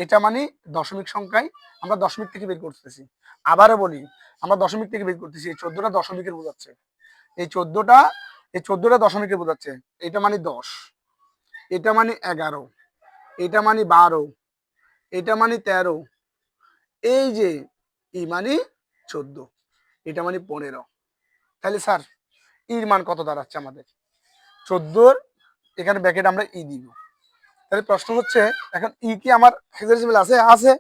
এটা মানে দশমিক সংখ্যায় আমরা দশমিক থেকে বের করতেছি। আবারও বলি, আমরা দশমিক থেকে বের করতেছি। এই 14টা দশমিকের বোঝাচ্ছে, এই 14টা দশমিকের বোঝাচ্ছে। এটা মানে 10, এটা মানে 11, এটা মানে 12, এটা মানে 13, এই যে ই মানে 14, এটা মানে 15। তাহলে স্যার ইর মান কত দাঁড়াচ্ছে আমাদের? 14, এখানে ব্র্যাকেট আমরা ই দিব। তাহলে প্রশ্ন হচ্ছে এখন ই কি আমার হেক্সাডেসিমাল আছে? আছে।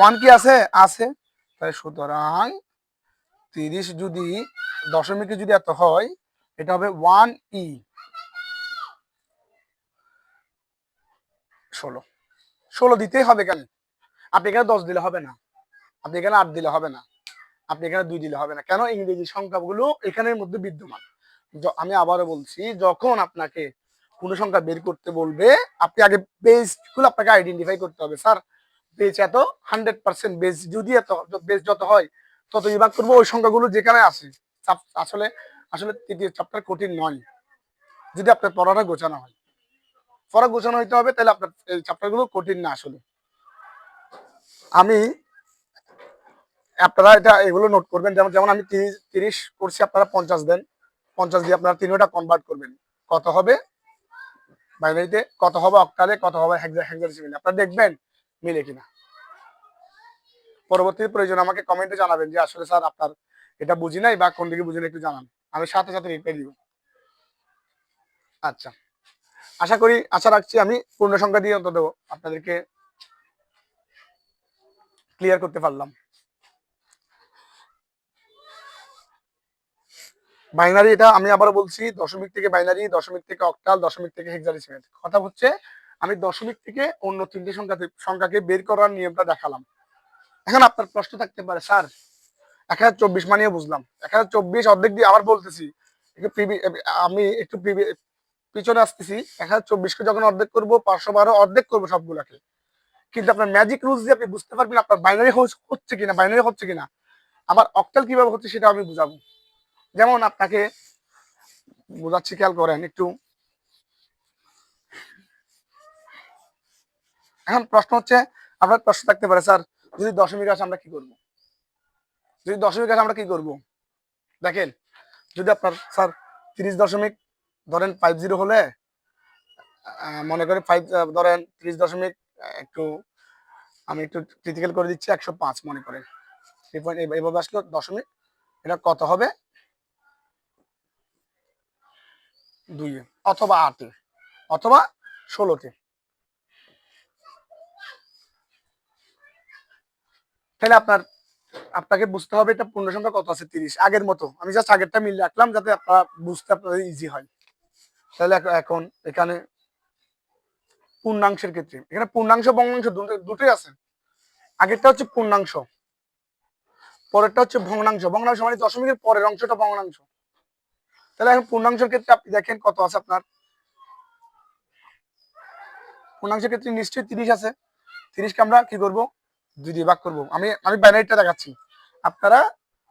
1 কি আছে? আছে। তাহলে সুতরাং 30 যদি দশমিকে যদি এত হয়, এটা হবে 1 ই 16। 16 দিতেই হবে। কেন? আপনি এখানে 10 দিলে হবে না, আপনি এখানে 8 দিলে হবে না, আপনি এখানে 2 দিলে হবে না। কেন? ইংরেজি সংখ্যাগুলো এখানের মধ্যে বিদ্যমান। আমি আবারও বলছি, যখন আপনাকে কোনো সংখ্যা বের করতে বলবে, আপনি আগে বেসগুলো আপনাকে আইডেন্টিফাই করতে হবে। স্যার বেস এত, 100% বেস যদি এত, বেস যত হয় তত বিভাগ করবো ওই সংখ্যাগুলো যেখানে আসে। আসলে আসলে তৃতীয় চ্যাপ্টার কঠিন নয়, যদি আপনার পড়াটা গোছানো হয়। পড়া গোছানো হইতে হবে, তাহলে আপনার এই চ্যাপ্টারগুলো কঠিন না আসলে। আমি আপনারা এটা এগুলো নোট করবেন, যেমন যেমন আমি 30 করছি, আপনারা 50 দেন। 50 দিয়ে আপনারা তিনটা কনভার্ট করবেন, কত হবে বাইনারিতে, কত হবে অক্টালে, কত হবে হেক্সাডেসিমালে। আপনারা দেখবেন মিলে কিনা। পরবর্তী প্রয়োজন আমাকে কমেন্টে জানাবেন যে আসলে স্যার আপনার এটা বুঝি নাই বা কোন দিকে বুঝি নাই, একটু জানান, আমি সাথে সাথে রিপ্লাই দিব। আচ্ছা, আশা রাখছি আমি পূর্ণ সংখ্যা দিয়ে অন্তত আপনাদেরকে ক্লিয়ার করতে পারলাম। বাইনারি, এটা আমি আবার বলছি, দশমিক থেকে বাইনারি, দশমিক থেকে অক্টাল, দশমিক থেকে হেক্সাডেসিমাল। কথা হচ্ছে আমি দশমিক থেকে অন্য তিনটি সংখ্যাকে বের করার নিয়মটা দেখালাম। এখন আপনার প্রশ্ন থাকতে পারে, স্যার 1024 মানেও বুঝলাম, 1024 অর্ধেক দিয়ে আবার বলতেছি, আমি একটু পিছনে আসতেছি। 1024কে যখন অর্ধেক করবো, 512 অর্ধেক করবো সবগুলাকে, কিন্তু আপনার ম্যাজিক রুলস দিয়ে আপনি বুঝতে পারবেন আপনার বাইনারি হচ্ছে কিনা, বাইনারি হচ্ছে কিনা। আবার অক্টাল কিভাবে হচ্ছে সেটা আমি বুঝাবো। যেমন আপনাকে বোঝাচ্ছি, খেয়াল করেন একটু। এখন প্রশ্ন হচ্ছে, আপনার প্রশ্ন থাকতে পারে, স্যার যদি দশমিক আসে আমরা কি করব? যদি দশমিক আসে আমরা কি করব? দেখেন, যদি আপনার স্যার 30 দশমিক ধরেন 50 হলে, মনে করেন 5 ধরেন 30 দশমিক, একটু আমি একটু ক্রিটিক্যাল করে দিচ্ছি, 105 মনে করেন। এইভাবে আসলো দশমিক, এটা কত হবে? 2 অথবা 8 অথবা 16। তাহলে আপনাকে বুঝতে হবে এটা পূর্ণ সংখ্যা কত আছে। 30 আগের মতো আমি জাস্ট আগেরটা মিল রাখলাম, যাতে আপনারা বুঝতে আপনাদের ইজি হয়। তাহলে এখন এখানে পূর্ণাংশের ক্ষেত্রে এখানে পূর্ণাংশ ভগ্নাংশ দুটোই আছে। আগেরটা হচ্ছে পূর্ণাংশ, পরেরটা হচ্ছে ভগ্নাংশ। ভগ্নাংশ মানে দশমিকের পরের অংশটা ভগ্নাংশ। তাহলে এখন পূর্ণাংশের ক্ষেত্রে আপনি দেখেন কত আছে আপনার। পূর্ণাংশের ক্ষেত্রে নিশ্চয়ই 30 আছে। 30কে আমরা কি করব, 2 দিয়ে ভাগ করব। আমি বাইনারিটা দেখাচ্ছি, আপনারা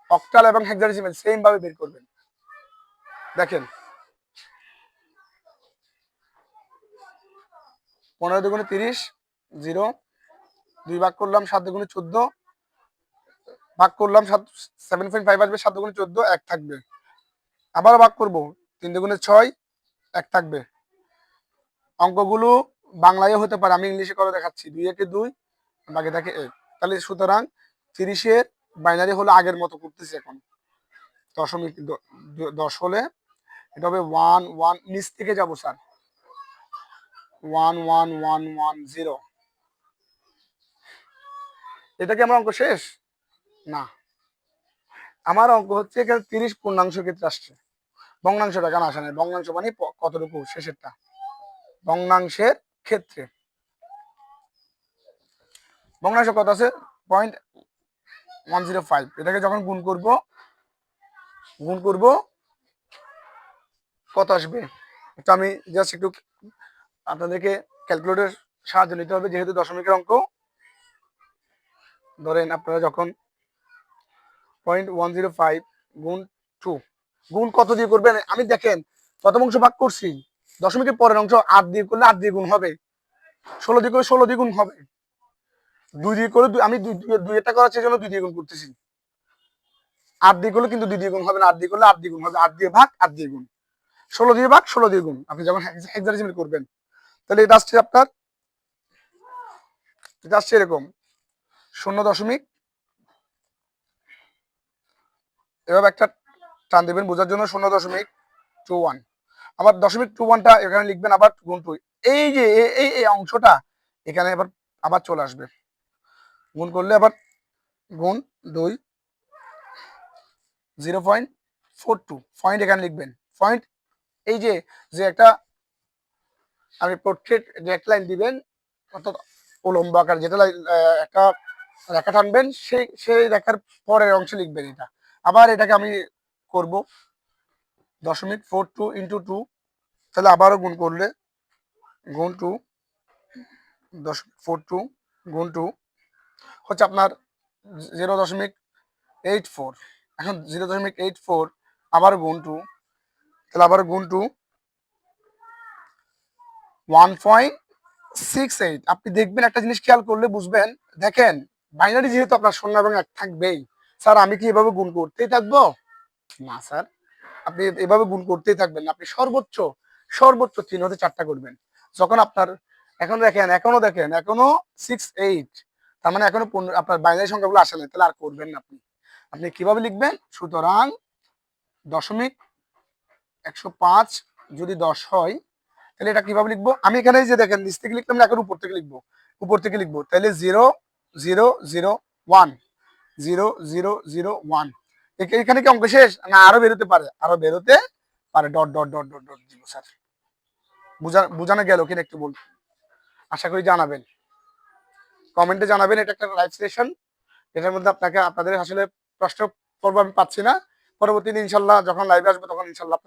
অক্টাল এবং হেক্সাডেসিমাল সেম ভাবে বের করবেন। দেখেন 15 দুগুণে 30, 0, 2 ভাগ করলাম 7 দুগুণে 14, ভাগ করলাম 7.5 আসবে, 7 দুগুণে 14, 1 থাকবে। আবার ভাগ করব 3 দুগুণে 6, 1 থাকবে। অঙ্কগুলো বাংলায়ও হতে পারে, আমি ইংলিশে করে দেখাচ্ছি। 2 একে 2, বাকি থাকে 1। তাহলে সুতরাং 30-এর বাইনারি হলো আগের মতো করতেছি এখন। দশমিক 10 হলে এটা হবে 1 1, নিচ থেকে যাব স্যার, 1 1 1 1 0। এটা কি আমার অঙ্ক শেষ? না, আমার অঙ্ক হচ্ছে এখানে 30 পূর্ণাংশ ক্ষেত্রে আসছে। ভগ্নাংশটা কেন আসে না? ভগ্নাংশ মানে কতটুকু শেষেরটা, ভগ্নাংশের ক্ষেত্রে ভগ্নাংশ কত আছে? 0.105। এটাকে যখন গুণ করব কত আসবে? তো আমি জাস্ট একটু আপনাদেরকে ক্যালকুলেটর সাহায্য নিতে হবে, যেহেতু দশমিকের অঙ্ক। ধরেন আপনারা যখন 0.105 গুণ 2, গুণ কত দিয়ে করবেন? আমি দেখেন প্রথম অংশ ভাগ করছি, দশমিকের পরের অংশ 8 দিয়ে করলে 8 দিয়ে গুণ হবে, 16 দিয়ে করলে 16 দিয়ে গুণ হবে, 2 দিয়ে করে আমি 2 এটা করার জন্য 2 দিয়ে গুণ করতেছি। 8 দিয়ে করলে কিন্তু 2 দিয়ে গুণ হবে না, 8 দিয়ে করলে 8 দিয়ে গুণ হবে, 8 দিয়ে ভাগ 8 দিয়ে গুণ, 16 দিয়ে ভাগ 16 দিয়ে গুণ। আপনি যখন হেক্সাডেসিমাল করবেন তাহলে এটা আসছে আপনার, এটা আসছে এরকম 0. এভাবে একটা টান দেবেন বোঝার জন্য, 0.21। আবার 0.21টা এখানে লিখবেন, আবার গুণ 2। এই যে এই অংশটা এখানে আবার চলে আসবে, গুণ করলে আবার গুণ 2, 0.42 পয়েন্ট এখানে লিখবেন। পয়েন্ট এই যে একটা আপনি পোর্ট্রেট যে একটা লাইন দিবেন, অর্থাৎ উলম্ব আকার যেটা একটা রেখা টানবেন, সেই রেখার পরের অংশে লিখবেন এটা। আবার এটাকে আমি করব 0.42 ইন্টু 2, তাহলে আবারও গুণ করলে গুণ 2, 0.42 গুণ 2 হচ্ছে আপনার 0.84। এখন 0.84 আবার গুণ 2, তাহলে আবার গুণ 2, 1.68। আপনি দেখবেন একটা জিনিস খেয়াল করলে বুঝবেন, দেখেন বাইনারি যেহেতু আপনার 0 এবং 1 থাকবেই। স্যার আমি কি এভাবে গুণ করতেই থাকবো? না স্যার, আপনি এভাবে গুণ করতেই থাকবেন না, আপনি সর্বোচ্চ 3 হতে 4টা করবেন। যখন আপনার এখনো দেখেন এখনো 6 8, তার মানে এখনো আপনার বাইনারি সংখ্যাগুলো আসে না, তাহলে আর করবেন না। আপনি কিভাবে লিখবেন? সুতরাং 0.105 যদি 10 হয়, তাহলে এটা কিভাবে লিখবো? আমি এখানে যে দেখেন নিচ থেকে লিখলাম না, এখন উপর থেকে লিখবো, তাহলে 0 0 0 1 0 0 0 1। এখানে কি অঙ্ক শেষ? না, আরো বেরোতে পারে, dot dot dot dot dot দিব। স্যার বোঝানো গেল কিনা একটু বলুন, আশা করি জানাবেন, কমেন্টে জানাবেন। এটা একটা লাইভ সেশন, এটার মধ্যে আপনাদের আসলে প্রশ্ন করবো আমি পাচ্ছি না। পরবর্তীতে ইনশাল্লাহ যখন লাইভে আসবো তখন ইনশাল্লাহ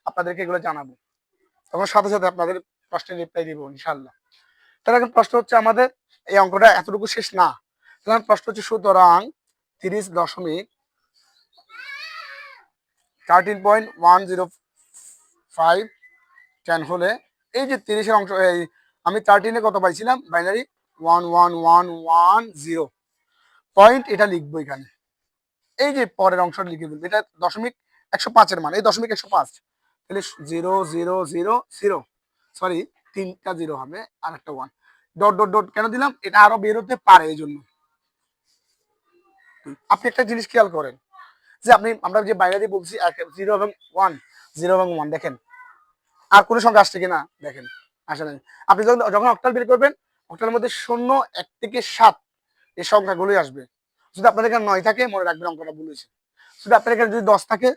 আপনাদেরকে এগুলো জানাবো, তখন সাথে সাথে আপনাদের প্রশ্নের রিপ্লাই দিব ইনশাল্লাহ। তাহলে এখন প্রশ্ন হচ্ছে আমাদের এই অঙ্কটা এতটুকু শেষ না। তাহলে প্রশ্ন হচ্ছে সুতরাং 30.13.105 10 হলে এই যে 30-এর অংশ, এই আমি 13-এ কত পাইছিলাম বাইনারি 11110 পয়েন্ট, এটা লিখবো এখানে। এই যে পরের অংশটা লিখে ফেলবো, এটা 105-এর মান, এই 105, তাহলে 0 0 0 0, সরি 3টা 0 হবে আর একটা 1, ডট ডট ডট কেন দিলাম? এটা আরো বেরোতে পারে এই জন্য। আপনি একটা জিনিস খেয়াল করেন যে আমরা যে বাইনারি বলছি 0 এবং 1, 0 এবং 1, দেখেন আর কোনো সংখ্যা আসছে কিনা দেখেন, আসে নাই। আপনি যখন অক্টাল বের করবেন, অক্টালের মধ্যে 0 1 থেকে 7 এই সংখ্যাগুলোই আসবে। যদি আপনাদের এখানে 9 থাকে মনে রাখবেন অঙ্কটা ভুল হয়েছে। যদি আপনার এখানে যদি 10 থাকে,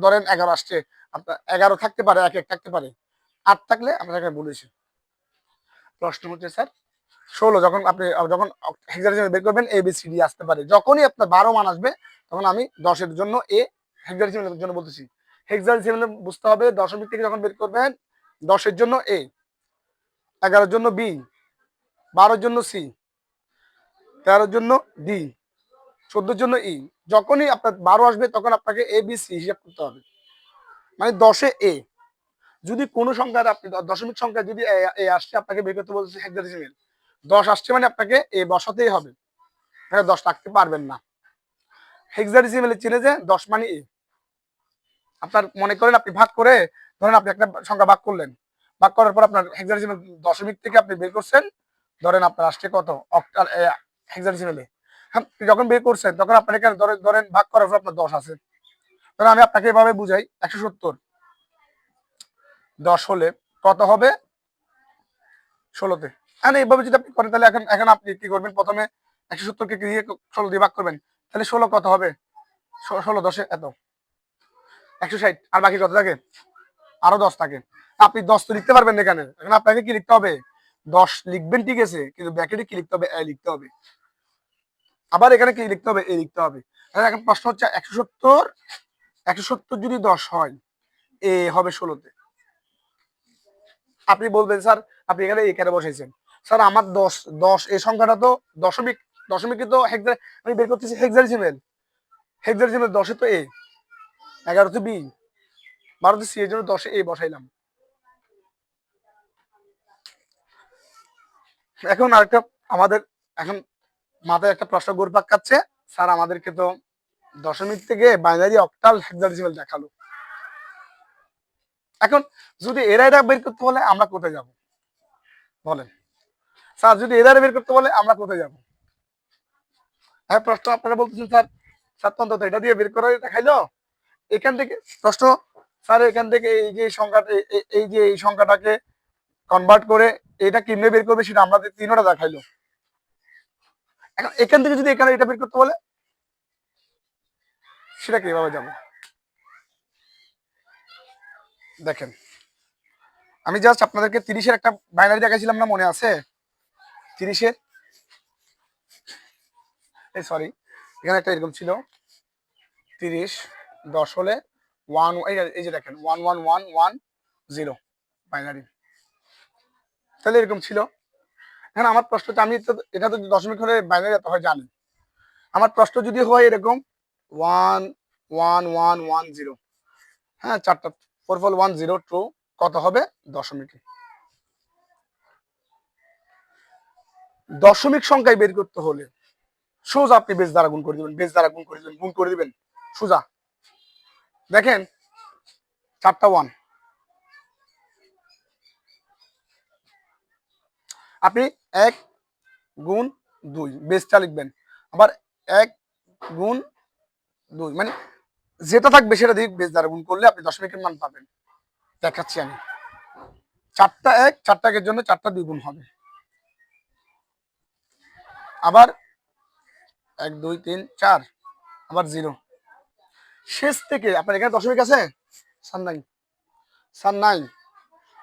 ধরেন 11 আসছে, আপনার 11 থাকতে পারে, 1 1 থাকতে পারে, 8 থাকলে আপনাকে বলেছি। প্রশ্ন হচ্ছে স্যার 16 যখন হেক্সাডেসিমাল বের করবেন ABCD আসতে পারে। যখনই আপনার 12 মান আসবে তখন আমি 10 এর জন্য A, হেক্সাডেসিমালের জন্য বলতেছি। হেক্সাডেসিমালে বুঝতে হবে দশমিক থেকে যখন বের করবেন 10 এর জন্য A, 11 এর জন্য B, 12 এর জন্য C, 13 এর জন্য D, 14 এর জন্য E। যখনই আপনার 12 আসবে তখন আপনাকে ABC হিসাব করতে হবে, মানে 10 এ A। যদি কোনো সংখ্যার আপনি দশমিক সংখ্যা যদি এ আসছে আপনাকে বের করতে বলছে হেক্সাডেসিমাল 10 আসছে মানে আপনাকে এ বসাতেই হবে, হ্যাঁ 10 রাখতে পারবেন না। হেক্সাডেসিমালে চিনে যে 10 মানে এ। আপনার মনে করেন আপনি ভাগ করে, ধরেন আপনি একটা সংখ্যা ভাগ করলেন, ভাগ করার পর আপনার হেক্সাডেসিমাল দশমিক থেকে আপনি বের করছেন, ধরেন আপনার আসছে কত অক্টাল হেক্সাডেসিমালে। হ্যাঁ যখন বের করছেন তখন আপনার এখানে ধরেন ভাগ করার পর আপনার 10 আছে। ধরেন আমি আপনাকে এভাবে বুঝাই, 170 10 হলে কত হবে 16তে। হ্যাঁ এইভাবে যদি আপনি করেন তাহলে এখন এখন আপনি কি করবেন, প্রথমে 170কে দিয়ে 16 দিয়ে ভাগ করবেন, তাহলে 16 কত হবে, 16 10 এত 160, আর বাকি কত থাকে, আরো 10 থাকে। আপনি 10 তো লিখতে পারবেন না এখানে, এখন আপনাকে কি লিখতে হবে 10 লিখবেন ঠিক আছে, কিন্তু ব্র্যাকেটে কি লিখতে হবে এ লিখতে হবে, আবার এখানে কি লিখতে হবে এ লিখতে হবে। তাহলে এখন প্রশ্ন হচ্ছে 170 যদি 10 হয় এ হবে 16তে। আপনি বলবেন স্যার আপনি এখানে এ কেন বসাইছেন, স্যার আমার 10 এই সংখ্যাটা তো দশমিক, দশমিকে তো আমি বের করতেছি হেক্সাডেসিমাল, হেক্সাডেসিমাল 10 তো এ, 11 তো বি, 12 তো সি, এর জন্য 10 এ বসাইলাম। এখন আরেকটা আমাদের এখন মাথায় একটা প্রশ্ন ঘুরপাক খাচ্ছে, স্যার আমাদেরকে তো দশমিক থেকে বাইনারি অক্টাল হেক্সাডেসিমাল দেখালো, এখন যদি এরা বের করতে বলে আমরা কোথায় যাব বলেন, স্যার যদি এরা বের করতে বলে আমরা কোথায় যাব। হ্যাঁ প্রশ্ন আপনারা বলতেছেন স্যার স্যার তন্ত্র এটা দিয়ে বের করে দেখাইলো, এখান থেকে প্রশ্ন স্যার এখান থেকে এই যে সংখ্যাটা এই যে এই সংখ্যাটাকে কনভার্ট করে এটা কিভাবে বের করবে সেটা আমাদের তিনটা দেখাইলো। এখন এখান থেকে যদি এখানে এটা বের করতে বলে সেটা কিভাবে যাবো, দেখেন আমি জাস্ট আপনাদেরকে 30-এর একটা বাইনারি দেখাইছিলাম না, মনে আছে 30-এর, এই সরি এখানে একটা এরকম ছিল 30 10 হলে 1, এই যে দেখেন 11110 বাইনারি, তাহলে এরকম ছিল। এখন আমার প্রশ্নটা আমি তো এটা তো দশমিক হলে বাইনারি এত হয় জানি, আমার প্রশ্ন যদি হয় এরকম 11110, হ্যাঁ 4টা 4410 কত হবে দশমিকে। দশমিক সংখ্যায় বের করতে হলে সোজা আপনি বেজ দ্বারা গুণ করে দিবেন, বেজ দ্বারা গুণ করে দিবেন, গুণ করে দিবেন সোজা। দেখেন 4টা 1, আপনি 1 গুণ 2 বেজটা লিখবেন, আবার 1 গুণ 2 মানে যেটা থাকবে সেটা দিয়ে বেজ দ্বারা গুণ করলে আপনি দশমিকের মান পাবেন। দেখাচ্ছি আমি 4টা 1, 4টা 1 এর জন্য 4টা 2 গুণ হবে, আবার 1 2 3 4, আবার 0 শেষ থেকে আপনার এখানে দশমিক আছে স্যার নাই, স্যার নাই,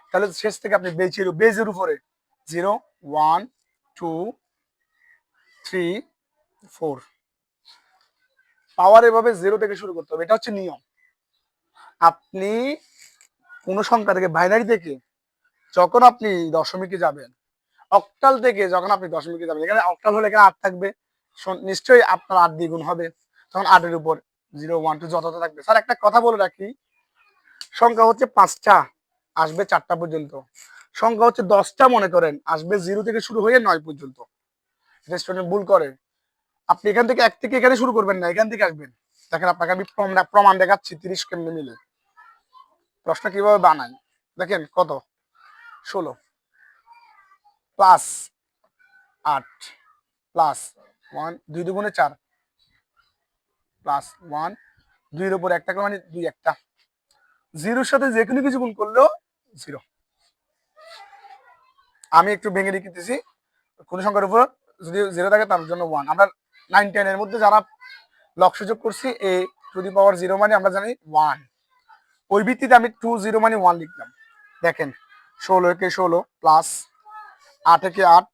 তাহলে শেষ থেকে আপনি বেজের উপরে 0 1 2 3 4 পাওয়ার এভাবে 0 থেকে শুরু করতে হবে, এটা হচ্ছে নিয়ম। আপনি কোন সংখ্যা থেকে বাইনারি থেকে যখন আপনি দশমিকে যাবেন, অক্টাল থেকে যখন আপনি দশমিকে যাবেন, এখানে অক্টাল হলে এখানে 8 থাকবে, নিশ্চয়ই আপনার 8 দ্বিগুণ হবে, তখন 8 এর উপর 0 1 2 যত থাকবে। স্যার একটা কথা বলে রাখি, সংখ্যা হচ্ছে 5টা আসবে 4টা পর্যন্ত, সংখ্যা হচ্ছে 10টা মনে করেন আসবে 0 থেকে শুরু হয়ে 9 পর্যন্ত। স্টুডেন্ট ভুল করে, আপনি এখান থেকে 1 থেকে এখানে শুরু করবেন না, এখান থেকে আসবেন। দেখেন আপনাকে আমি প্রমাণ দেখাচ্ছি 30 কেমনে মিলে, প্রশ্ন কিভাবে বানাই দেখেন, কত 16 প্লাস 8 প্লাস 1 2 দুগুণে 4 প্লাস 1 2 এর উপর 1 থাকলে মানে 2 একটা, 0-র সাথে যে কোনো কিছু গুণ করলেও 0। আমি একটু ভেঙে লিখতেছি, কোন সংখ্যার উপর যদি 0 থাকে তার জন্য 1। আমরা 9 10 এর মধ্যে যারা লক্ষ্যযোগ করছি a টু দি পাওয়ার 0 মানে আমরা জানি 1, ওই ভিত্তিতে আমি 2 0 মানে 1 লিখলাম। দেখেন 16 একে 16 প্লাস 8 একে 8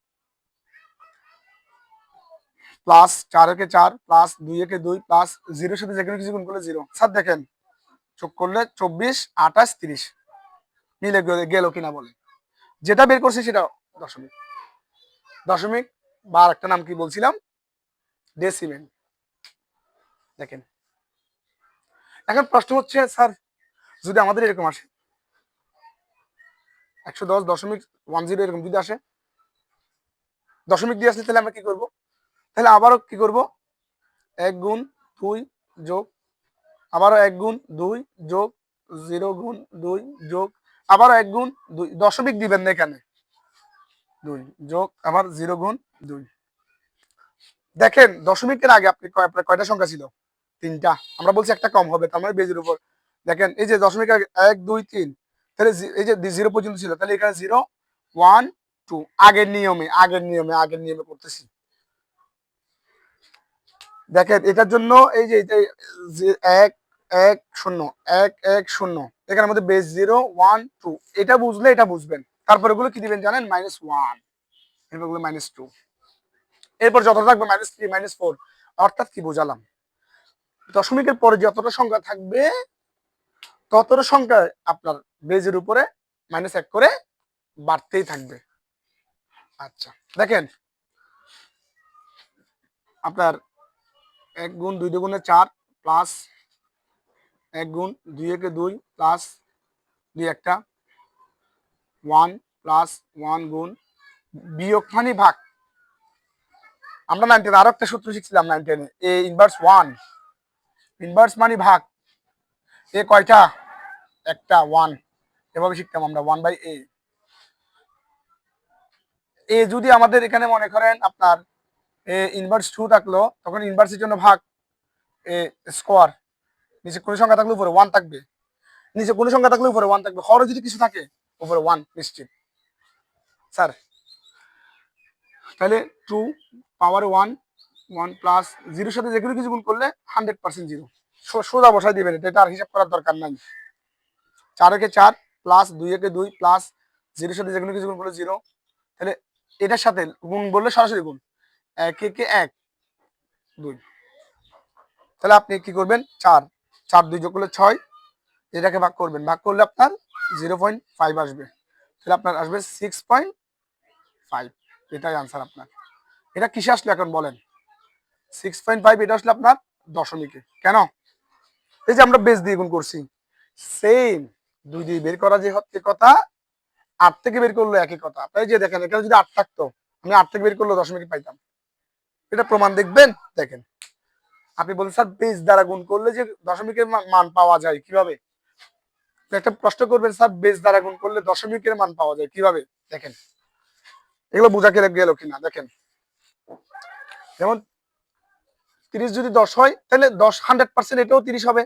প্লাস 4 একে 4 প্লাস 2 একে 2 প্লাস 0 সাথে যে কোনো কিছু গুণ করলে 0। স্যার দেখেন যোগ করলে 24 28 30 মিলে গেল কিনা বলে। যেটা বের করছি সেটা দশমিক। দশমিক বা আরেকটা নাম কি বলছিলাম, ডেসিমেল। দেখেন এখন প্রশ্ন হচ্ছে স্যার যদি আমাদের এরকম আসে 110.10 এরকম যদি আসে, দশমিক দিয়ে আসলে তাহলে আমরা কি করব, তাহলে আবারও কি করব, 1 গুণ 2 যোগ আবারও 1 গুণ 2 যোগ 0 গুণ 2 যোগ আবারও 1 গুণ 2, দশমিক দিবেন না এখানে, 2 যোগ আবার 0 গুণ 2। দেখেন দশমিকের আগে আপনি আপনার কয়টা সংখ্যা ছিল, 3টা। আমরা বলছি একটা কম হবে, তার মানে বেজের উপর। দেখেন এই যে দশমিকের আগে 1 2 3, তাহলে এই যে 0 পর্যন্ত ছিল, তাহলে এখানে 0 1 2 আগের নিয়মে করতেছি। দেখেন এটার জন্য এই যে 1 1 0 1 1 0, এখানের মধ্যে বেস 0 1 2, এটা বুঝলে এটা বুঝবেন। তারপরে এগুলো কি দিবেন জানেন, -1, এরপর -2, এরপর যত থাকবে -3 -4। অর্থাৎ কি বোঝালাম, দশমিকের পরে যতটা সংখ্যা থাকবে ততটা সংখ্যা আপনার বেজের উপরে -1 করে বাড়তেই থাকবে। আচ্ছা দেখেন আপনার 1 গুণ 2 দুগুণে 4 প্লাস 1 গুণ 2 একে 2 প্লাস 2 একটা 1 প্লাস 1 গুণ বিয়োগ মানে ভাগ। আমরা 9 আরো একটা সূত্র শিখছিলাম 9 এ ইনভার্স 1, ইনভার্স মানে ভাগ। এ কয়টা, একটা 1, এভাবে শিখতাম আমরা 1/a। এ যদি আমাদের এখানে মনে করেন আপনার এ ইনভার্স 2 থাকলো, তখন ইনভার্সের জন্য ভাগ এ স্কোয়ার, নিচে কোনো সংখ্যা থাকলে উপরে 1 থাকবে, নিচে কোনো সংখ্যা থাকলে উপরে 1 থাকবে, হরে যদি কিছু থাকে উপরে 1 নিশ্চিত। স্যার তাহলে 2 পাওয়ার 1 1 প্লাস 0 সাথে যে কোনো কিছু গুণ করলে 100% 0, সোজা বসাই দিবেন, এটা আর হিসাব করার দরকার নাই। 4 একে 4 প্লাস 2 একে 2 প্লাস 0 সাথে যে কোনো কিছু গুণ করলে 0, তাহলে এটার সাথে গুণ বললে সরাসরি গুণ, 1 একে 1 2, তাহলে আপনি কি করবেন 4 4 2 যোগ করলে 6, এটাকে ভাগ করবেন, ভাগ করলে আপনার 0.5 আসবে, তাহলে আপনার আসবে 6.5। এটাই আনসার আপনার। এটা কিসে আসলে এখন বলেন, 6.5 এটা আসলে আপনার দশমিকে। কেন, এই যে আমরা বেস দিয়ে গুণ করছি, সেম 2 দিয়ে বের করা যে হচ্ছে কথা, 8 থেকে বের করলো একই কথা। তাই যে দেখেন এখানে যদি 8 থাকতো, আমি 8 থেকে বের করলে দশমিকে পাইতাম। এটা প্রমাণ দেখবেন। দেখেন আপনি বলেন স্যার বেস দ্বারা গুণ করলে যে দশমিকের মান পাওয়া যায় কিভাবে, একটা প্রশ্ন করবেন স্যার বেস দ্বারা গুণ করলে দশমিকের মান পাওয়া যায় কিভাবে। দেখেন এগুলো বোঝা গেল কিনা, দেখেন যেমন 30 যদি 10 হয়, তাহলে 10 100% এটাও 30 হবে।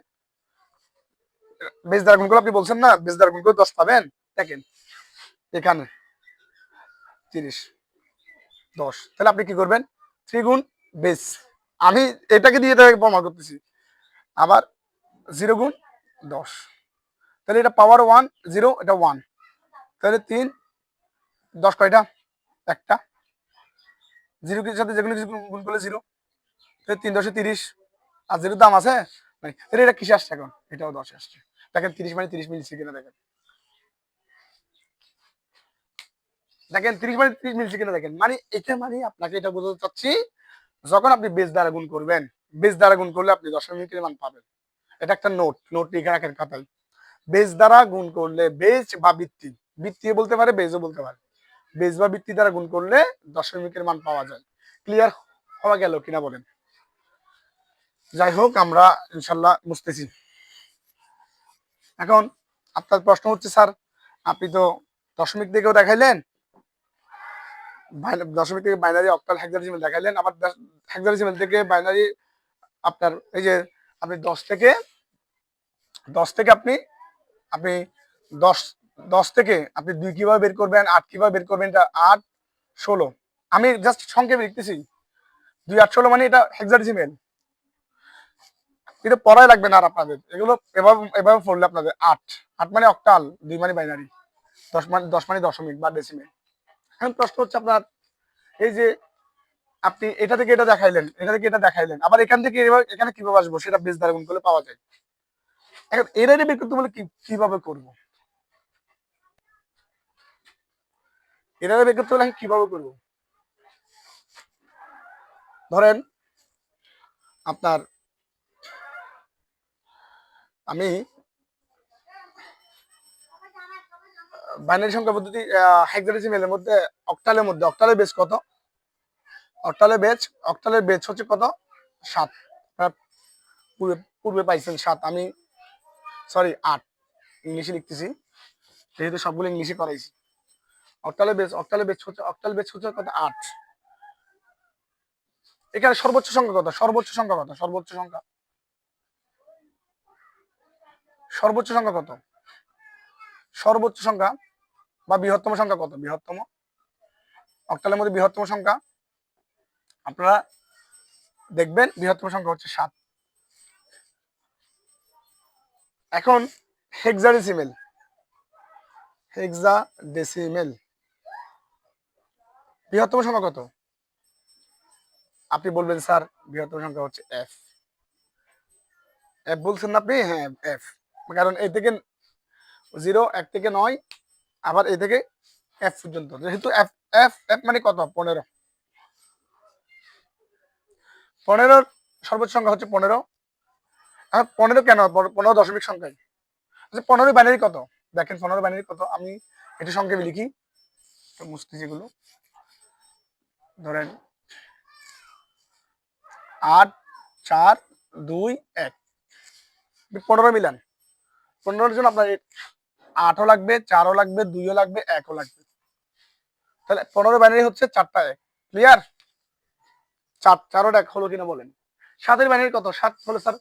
বেস দ্বারা গুণ করলে আপনি বলছেন না বেস দ্বারা গুণ করে 10 পাবেন, দেখেন এখানে 30 10, তাহলে আপনি কি করবেন 3 গুণ বেস, আমি এটাকে দিয়ে এটাকে প্রমাণ করতেছি, আবার 0 গুণ 10, তাহলে এটা পাওয়ার 1 0, এটা 1, তাহলে 3 10 কয়টা, একটা, 0 এর সাথে যে কোনো কিছু গুণ করলে 0, তাহলে 3 10 30, আর 0 দাম আছে নাই, তাহলে এটা কিসে আসছে এখন, এটাও 10 আসছে। দেখেন 30 মানে 30 মিলছে কিনা, দেখেন দেখেন 30 মানে 30 মিলছে কিনা, দেখেন মানে এটা মানে আপনাকে এটা বোঝাতে চাচ্ছি, যখন আপনি বেস দ্বারা গুণ করবেন, বেস দ্বারা গুণ করলে আপনি দশমিকের মান পাবেন। এটা একটা নোট লিখে রাখেন খাতায়, বেস দ্বারা গুণ করলে, বেস বা বৃত্তি, বৃত্তি বলতে পারে বেসও বলতে পারে, বেস বা বৃত্তি দ্বারা গুণ করলে দশমিকের মান পাওয়া যায়। ক্লিয়ার হওয়া গেল কিনা বলেন। যাই হোক আমরা ইনশাল্লাহ বুঝতেছি। এখন আপনার প্রশ্ন হচ্ছে স্যার আপনি তো দশমিক দিকেও দেখাইলেন, দশমিক থেকে বাইনারি অক্টাল হেক্সাডেসিমাল দেখাইলেন, আবার হেক্সাডেসিমাল থেকে বাইনারি আপনার এই যে আপনি 10 থেকে আপনি আপনি 10 10 থেকে আপনি 2 কিভাবে বের করবেন, 8 কিভাবে বের করবেন, এটা 8 16, আমি জাস্ট সংক্ষেপে লিখতেছি 2 8 16 মানে এটা হেক্সাডেসিমাল, এটা পড়াই লাগবে না আর আপনাদের, এগুলো এভাবে এভাবে পড়লে আপনাদের 8 8 মানে অক্টাল, 2 মানে বাইনারি, 10 মানে দশমিক বা ডেসিমেল। এখন প্রশ্ন হচ্ছে আপনার, এই যে আপনি এটা থেকে এটা দেখাইলেন, এটা থেকে এটা দেখাইলেন, আবার এখান থেকে এখানে কিভাবে আসবো সেটা বেস দ্বারা গুণ করলে পাওয়া যায়। এখন এরারে বের করতে বলে কিভাবে করবো, এরারে বের করতে বলে আমি কিভাবে করবো? ধরেন আপনার আমি বাইনারি সংখ্যা পদ্ধতি হেক্সাডেসিমেলের মধ্যে অক্টালের বেস কত? অক্টালের বেস হচ্ছে কত? 7। পূর্বে পূর্বে পাইছেন 7, আমি সরি 8 ইংলিশে লিখতেছি, যেহেতু সবগুলো ইংলিশে করাইছি। অক্টাল বেস হচ্ছে কত? 8। এখানে সর্বোচ্চ সংখ্যা কত? সর্বোচ্চ সংখ্যা কত? সর্বোচ্চ সংখ্যা কত? সর্বোচ্চ সংখ্যা বা বৃহত্তম সংখ্যা কত? অক্টালের মধ্যে বৃহত্তম সংখ্যা আপনারা দেখবেন, বৃহত্তম সংখ্যা হচ্ছে 7। এখন হেক্সাডেসিমেল বৃহত্তম সংখ্যা কত? আপনি বলবেন স্যার বৃহত্তম সংখ্যা হচ্ছে এফ। বলছেন না আপনি? হ্যাঁ এফ, কারণ এ থেকে 0, 1 থেকে 9, আবার এ থেকে এফ পর্যন্ত, যেহেতু এফ এফ এফ মানে কত? 15। 15 সর্বোচ্চ সংখ্যা হচ্ছে 15। 15 কেন? 15 দশমিক সংখ্যায়। আচ্ছা 15 বাইনারি কত? দেখেন 15 বাইনারি কত, আমি একটু সংক্ষেপে লিখি, মুছতে যেগুলো, ধরেন 8 4 2 1, 15 মিলান। 15 জন্য আপনার 8ও লাগবে, 4ও লাগবে, 2ও লাগবে, 1ও লাগবে। তাহলে 15 বাইনারি হচ্ছে 4টা 1। ক্লিয়ার? 4 1 হলো কিনা বলেন? 7 বাইনারি কত? 7 হলে স্যার,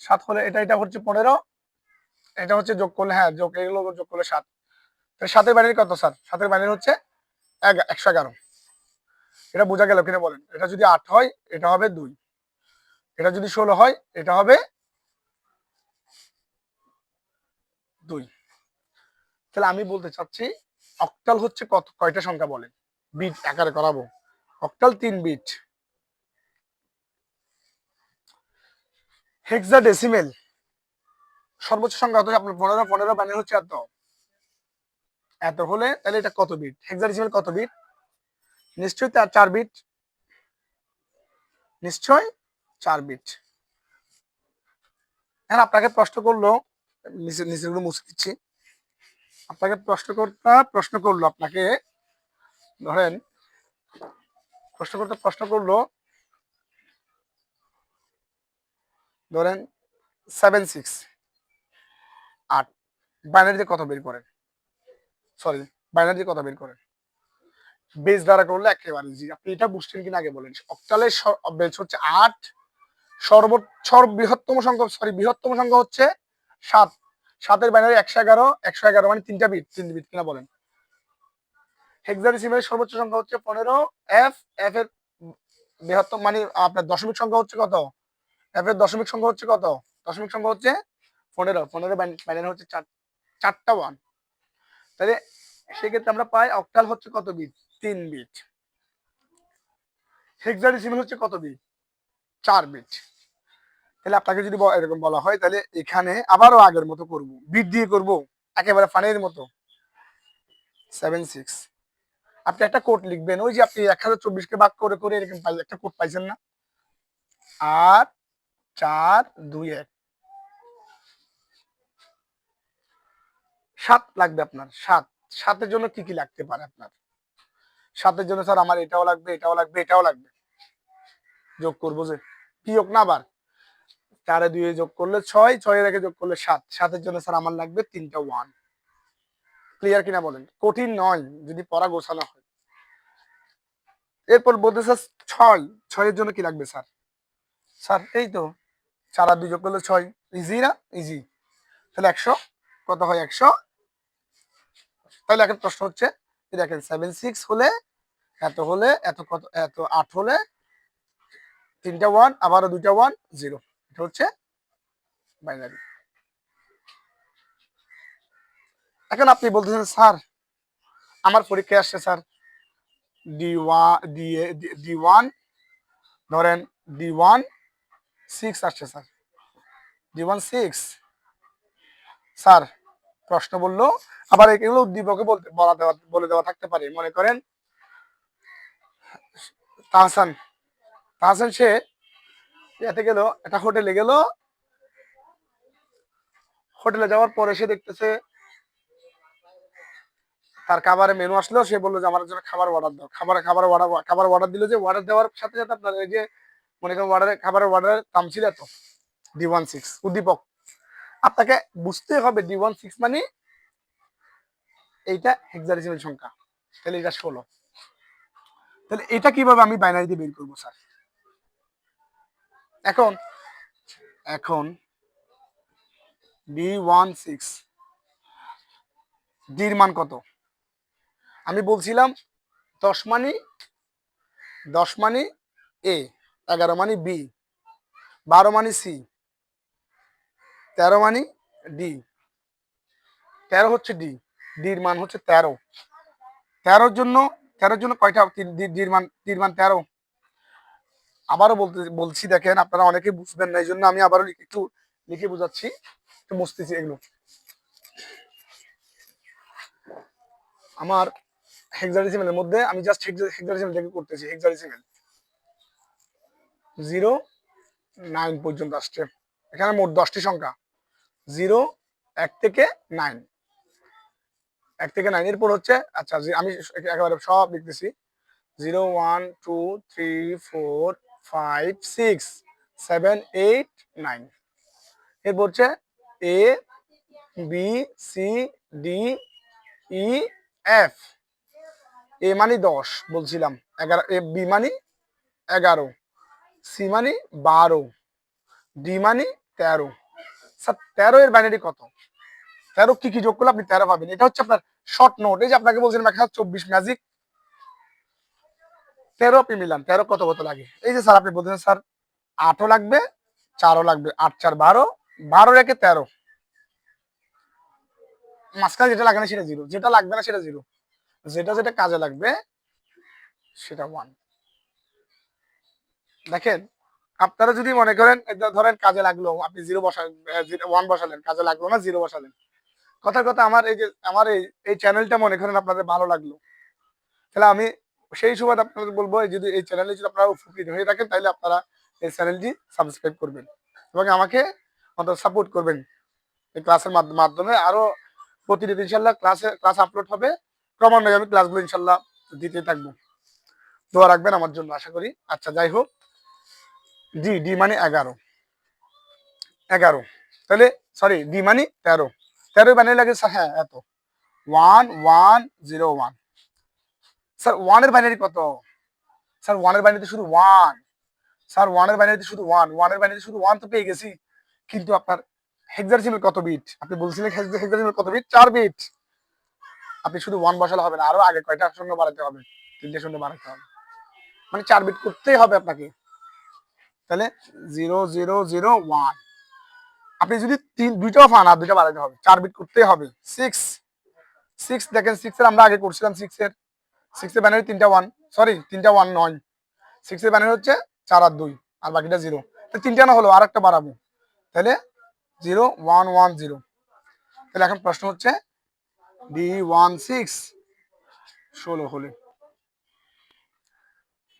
7 হলে এটা হচ্ছে 15, এটা হচ্ছে যোগ করলে, হ্যাঁ যোগ, এগুলো যোগ করলে 7। তাহলে 7 বাইনারি কত স্যার? 7 বাইনারি হচ্ছে 111। এটা বোঝা গেল কিনা বলেন? এটা যদি 8 হয় এটা হবে 2, এটা যদি 16 হয় এটা হবে 2। তাহলে আমি বলতে চাচ্ছি অক্টাল হচ্ছে কয়টা সংখ্যা বলেন? বিট আকারে করাবো। Octal 3 bit. হেক্সাডেসিমেল সর্বোচ্চ সংখ্যা হচ্ছে আপনার 15 বাইনারি হচ্ছে এত হলে, তাহলে এটা কত বিট? হেক্সাডেসিমেল কত বিট? নিশ্চয়ই 4 বিট, নিশ্চয় 4 বিট। এখন আপনাকে প্রশ্ন করলো, নিচেগুলো মুছে দিচ্ছি, আপনাকে প্রশ্ন করলো আপনাকে, ধরেন প্রশ্ন করলো, ধরেন 7 6 8, বাইনারি দিয়ে কত বের করেন? সরি, বাইনারি দিয়ে কত বের করেন? বেস দ্বারা করলে একেবারে ইজি। আপনি এটা বুঝছেন কিনা আগে বলেন। অক্টালের বেস হচ্ছে 8, বৃহত্তম সংখ্যা হচ্ছে 7। 7 বাইনারি 111, 111 মানে 3টা বিট, 3 বিট কিনা বলেন? হেক্সাডেসিমেলের সর্বোচ্চ সংখ্যা হচ্ছে 15, এফ এফ এর বৃহত্তম মানে আপনার দশমিক সংখ্যা হচ্ছে কত? এফ এর দশমিক সংখ্যা হচ্ছে কত? দশমিক সংখ্যা হচ্ছে 15 বাইনারি হচ্ছে 4টা 1। তাহলে সেক্ষেত্রে আমরা পাই অক্টাল হচ্ছে কত বিট? 3 বিট। হেক্সাডেসিমেল হচ্ছে কত বিট? 4 বিট। তাহলে আপনাকে যদি এরকম বলা হয়, তাহলে এখানে আবারও আগের মতো করব, বিট দিয়ে করব, একেবারে ফানের মতো। 7 6, আপনি একটা কোড লিখবেন, ওই যে আপনি 1024 কে ভাগ করে করে এরকম একটা কোড পাইছেন না? 8 4 2 1, 7 লাগবে আপনার। 7 এর জন্য কি কি লাগতে পারে আপনার? 7 এর জন্য স্যার আমার এটাও লাগবে, এটাও লাগবে, এটাও লাগবে। যোগ করবো যে, বিয়োগ না আবার, 4 এ 2 যোগ করলে 6, 6 এর আগে যোগ করলে 7। 7 এর জন্য স্যার আমার লাগবে 3টা 1। ক্লিয়ার কিনা বলেন? কঠিন নয় যদি পড়া গোছানো হয়। এরপর বলতে স্যার 6 এর জন্য কি লাগবে স্যার? স্যার এই তো 4 আর 2 যোগ করলে 6, ইজি না? ইজি। তাহলে 100 কত হয়? 100। তাহলে এখন প্রশ্ন হচ্ছে, দেখেন 7 6 হলে এত কত, এত 8 হলে 3টা 1, আবারও 2টা 1 0, এটা হচ্ছে বাইনারি। এখন আপনি বলতেছেন স্যার আমার পরীক্ষায় আসছে স্যার D1 ধরেন D1 6 আসছে স্যার, D1 6 স্যার প্রশ্ন বললো, আবার এগুলো উদ্দীপকে বলে দেওয়া থাকতে পারে। মনে করেন তাহসান তাহসান সে এতে গেল, একটা হোটেলে গেল, হোটেলে যাওয়ার পরে সে দেখতেছে তার খাবারের মেনু আসলো, সে বললো যে আমার জন্য খাবার অর্ডার দাও, খাবার অর্ডার দিল, যে অর্ডার দেওয়ার সাথে সাথে আপনার এই যে মনে করেন খাবারের অর্ডারের দাম ছিল এত, D1 6 উদ্দীপক। আপনাকে বুঝতে হবে D1 6 মানে এইটা হেক্সাডেসিমাল সংখ্যা, তাহলে এটা 16। তাহলে এটা কিভাবে আমি বাইনারিতে বের করবো স্যার? এখন এখন D1 6 ডির মান কত? আমি বলছিলাম 10 মানি এ, 11 মানি বি, 12 মানি সি, 13 মানি ডি, 13 হচ্ছে ডি, ডির মান হচ্ছে 13। 13 জন্য কয়টা ডির মান 13। আবারও বলছি, দেখেন আপনারা অনেকে বুঝবেন না, এই জন্য আমি আবারও একটু লিখে বোঝাচ্ছি, একটু মুছতেছি এগুলো। আমার হেক্সাডেসিমালের মধ্যে আমি জাস্ট হেক্সাডেসিমাল থেকে করতেছি। হেক্সাডেসিমাল 0 9 পর্যন্ত আসছে, এখানে মোট 10টি সংখ্যা, 0 1 থেকে 9, 1 থেকে 9 এরপর হচ্ছে, আচ্ছা আমি একেবারে সব লিখতেছি, 0 1 2 3 4 5 6 7 8 9, এরপর হচ্ছে A B C D E F. A মানে 10 বলছিলাম, 11, বি মানে 11, সি মানে 12, ডি মানে 13। স্যার 13 এর বাইনারি কত? 13 কি কি যোগ করলে আপনি 13 পাবেন? এটা হচ্ছে আপনার শর্ট নোট। এই যে আপনাকে বলছিলাম 1024 ম্যাজিক, 13 আপনি মিলান, 13 কত কত লাগে। এই যে স্যার আপনি বলছেন স্যার 8ও লাগবে, 4ও লাগবে, 8 4 12, 12 রেখে 13, মাঝখানে যেটা লাগে না সেটা 0, যেটা লাগবে না সেটা 0, যেটা যেটা কাজে লাগবে সেটা 1। দেখেন আপনারা যদি মনে করেন ধরেন কাজে লাগলো, আপনি 0 বসালেন, 1 বসালেন, কাজে লাগলো না, 0 বসালেন। কথার কথা আমার এই যে আমার এই চ্যানেলটা মনে করেন আপনাদের ভালো লাগলো, তাহলে আমি সেই সময় আপনাদের বলবো, যদি এই চ্যানেলে যদি আপনারা উপকৃত হয়ে থাকেন, তাহলে আপনারা এই চ্যানেলটি সাবস্ক্রাইব করবেন এবং আমাকে অন্তত সাপোর্ট করবেন এই ক্লাসের মাধ্যমে। আরো প্রতিদিন ইনশাল্লাহ ক্লাস আপলোড হবে, ক্রমান্বয়ে আমি ক্লাসগুলো ইনশাল্লাহ দিতে থাকবো। দোয়া রাখবেন আমার জন্য, আশা করি। আচ্ছা যাই হোক, ডি মানে 11, তাহলে সরি ডি মানে 13, 13 বানিয়ে লাগে স্যার, হ্যাঁ এত 1 1 0 1। স্যার 1 এর বাইনারি কত? স্যার 1 এর বাইনারিতে শুধু 1, স্যার 1 এর বাইনারিতে শুধু 1, 1 এর বাইনারিতে শুধু 1 তো পেয়ে গেছি, কিন্তু আপনার হেক্সাডেসিমাল কত বিট? আপনি বলছিলেন হেক্সাডেসিমাল কত বিট? 4 বিট। আপনি শুধু 1 বসালে হবে না, আরো আগে কয়টা শূন্য বাড়াতে হবে? 3টে শূন্য বাড়াতে হবে, মানে 4 বিট করতেই হবে আপনাকে। তাহলে 0 0 0 1, আপনি যদি দুইটাও পান আর দুইটা বাড়াতে হবে, 4 বিট করতেই হবে। 6 দেখেন, 6 এর আমরা আগে করছিলাম, 6 এর বাইনারি 3টা 1, সরি 3টা 1 নয়, 6 এর বাইনারি হচ্ছে 4 আর 2, আর বাকিটা 0। তো 3টা না হলো, আর একটা বাড়াবো, তাহলে 0 1 1 0। তাহলে এখন প্রশ্ন হচ্ছে D1 6 16 হলে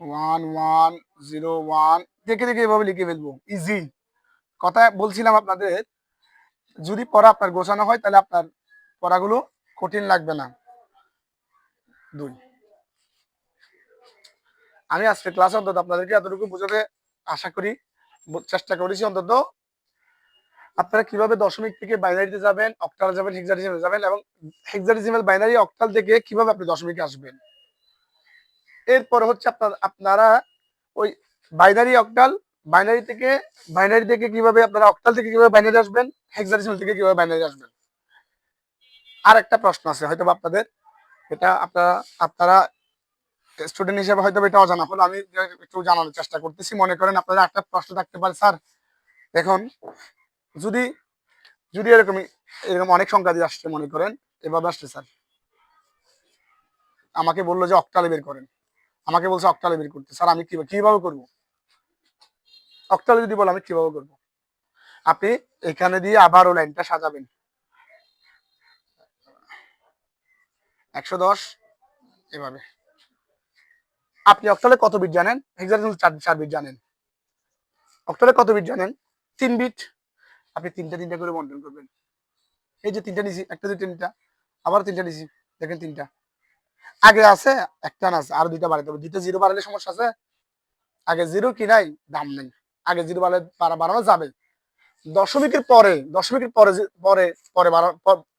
1 1 0 1 দেখে দেখে এভাবে লিখে ফেলবো, ইজি। কথা বলছিলাম আপনাদের, যদি পড়া আপনার গোছানো হয় তাহলে আপনার পড়াগুলো কঠিন লাগবে না। 2, আমি আজকে ক্লাসে অন্তত আপনাদেরকে এতটুকু বোঝাতে আশা করি, চেষ্টা করেছি অন্তত, আপনারা কিভাবে দশমিক থেকে বাইনারিতে যাবেন, অক্টাল যাবেন, হেক্সাডেসিমাল যাবেন, এবং হেক্সাডেসিমাল বাইনারি অক্টাল থেকে কিভাবে আপনি দশমিকে আসবেন। এরপরে হচ্ছে আপনারা ওই বাইনারি থেকে কিভাবে আপনারা অক্টাল থেকে কিভাবে বাইনারি আসবেন, হেক্সাডেসিমাল থেকে কিভাবে বাইনারি আসবেন। আর একটা প্রশ্ন আছে হয়তো আপনাদের, এটা আপনারা স্টুডেন্ট হিসেবে হয়তো এটা অজানা হলো, আমি একটু জানানোর চেষ্টা করতেছি। মনে করেন আপনাদের একটা প্রশ্ন থাকতে পারে, স্যার এখন যদি যদি এরকম অনেক সংখ্যা দিয়ে আসছে, মনে করেন এভাবে আসছে স্যার আমাকে বললো যে অক্টালে বের করেন, আমাকে বলছে অক্টালে বের করতে। স্যার আমি কিভাবে করবো? অক্টালে যদি বলো আমি কিভাবে করবো? আপনি এখানে দিয়ে আবারও লাইনটা সাজাবেন 110 এভাবে। আপনি অক্টালে কত বিট জানেন? হেক্সাডেসিমাল 4 বিট জানেন। অক্টালে কত বিট জানেন? 3 বিট। আপনি তিনটা করে বন্টন করবেন। এই যে তিনটা নিছি, একটা দুই তিনটা, আবার তিনটা নিছি, দেখেন তিনটা আগে আছে, একটা না আছে, আর দুইটা বাড়াতে হবে। দুইটা জিরো বাড়ালে সমস্যা আছে? আগে জিরো কি নাই, দাম নেই। আগে জিরো বাড়ানো যাবে, দশমিকের পরে, দশমিকের পরে পরে পরে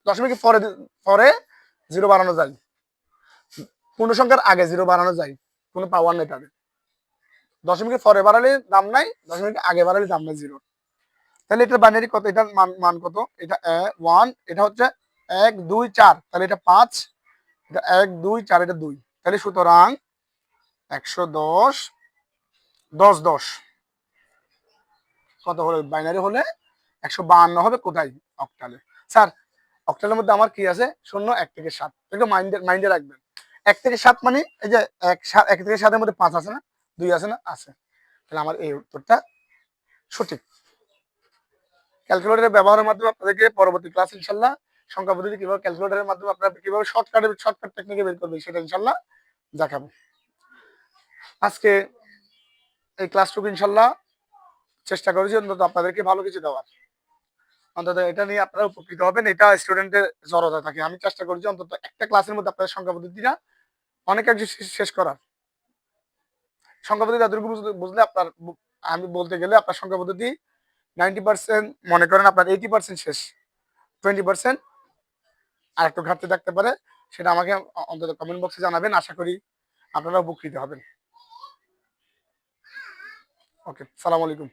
দশমিকের পরে পরে জিরো বাড়ানো যায়, পূর্ণ সংখ্যার আগে জিরো বাড়ানো যায়, কোনো পাওয়ার নেই তাদের। দশমিকের পরে বাড়ালে দাম নাই, দশমিকের আগে বাড়ালে দাম নাই জিরো। তাহলে এটা বাইনারি কত? এটার মান কত? এটা 1, এটা হচ্ছে 1 2 4, তাহলে এটা 5, এটা 1 2 4, এটা 2। তাহলে সুতরাং 110 10 10 কত হলো? বাইনারি হলে 152 হবে। কোথায়? অক্টালে। স্যার অক্টালের মধ্যে আমার কি আছে? 0 1 থেকে 7, একটু মাইন্ডে রাখবেন। 1 থেকে 7 মানে এই যে 1 থেকে 7 এর মধ্যে 5 আছে না, 2 আছে না? আছে। তাহলে আমার এই উত্তরটা সঠিক। ক্যালকুলেটরের ব্যবহারের মাধ্যমে আপনাদেরকে পরবর্তী ক্লাস ইনশাল্লাহ সংখ্যা পদ্ধতি কিভাবে, ক্যালকুলেটরের মাধ্যমে আপনারা কিভাবে শর্টকাট টেকনিকে বের করবেন সেটা ইনশাল্লাহ দেখাবো। আজকে এই ক্লাসটুকু ইনশাল্লাহ চেষ্টা করেছি অন্তত আপনাদেরকে ভালো কিছু দেওয়ার, অন্তত এটা নিয়ে আপনারা উপকৃত হবেন, এটা স্টুডেন্টের জড়তা থাকে। আমি চেষ্টা করছি অন্তত একটা ক্লাসের মধ্যে আপনাদের সংখ্যা পদ্ধতিটা অনেক কিছু শেষ করার। সংখ্যা পদ্ধতি এতটুকু বুঝলে আপনার, আমি বলতে গেলে আপনার সংখ্যা পদ্ধতি 90% মনে করেন আপনার 80% শেষ, 20% আর একটু ঘাটতি থাকতে পারে, সেটা আমাকে অন্তত কমেন্ট বক্সে জানাবেন। আশা করি আপনারা উপকৃত হবেন। ওকে, সালাম আলাইকুম।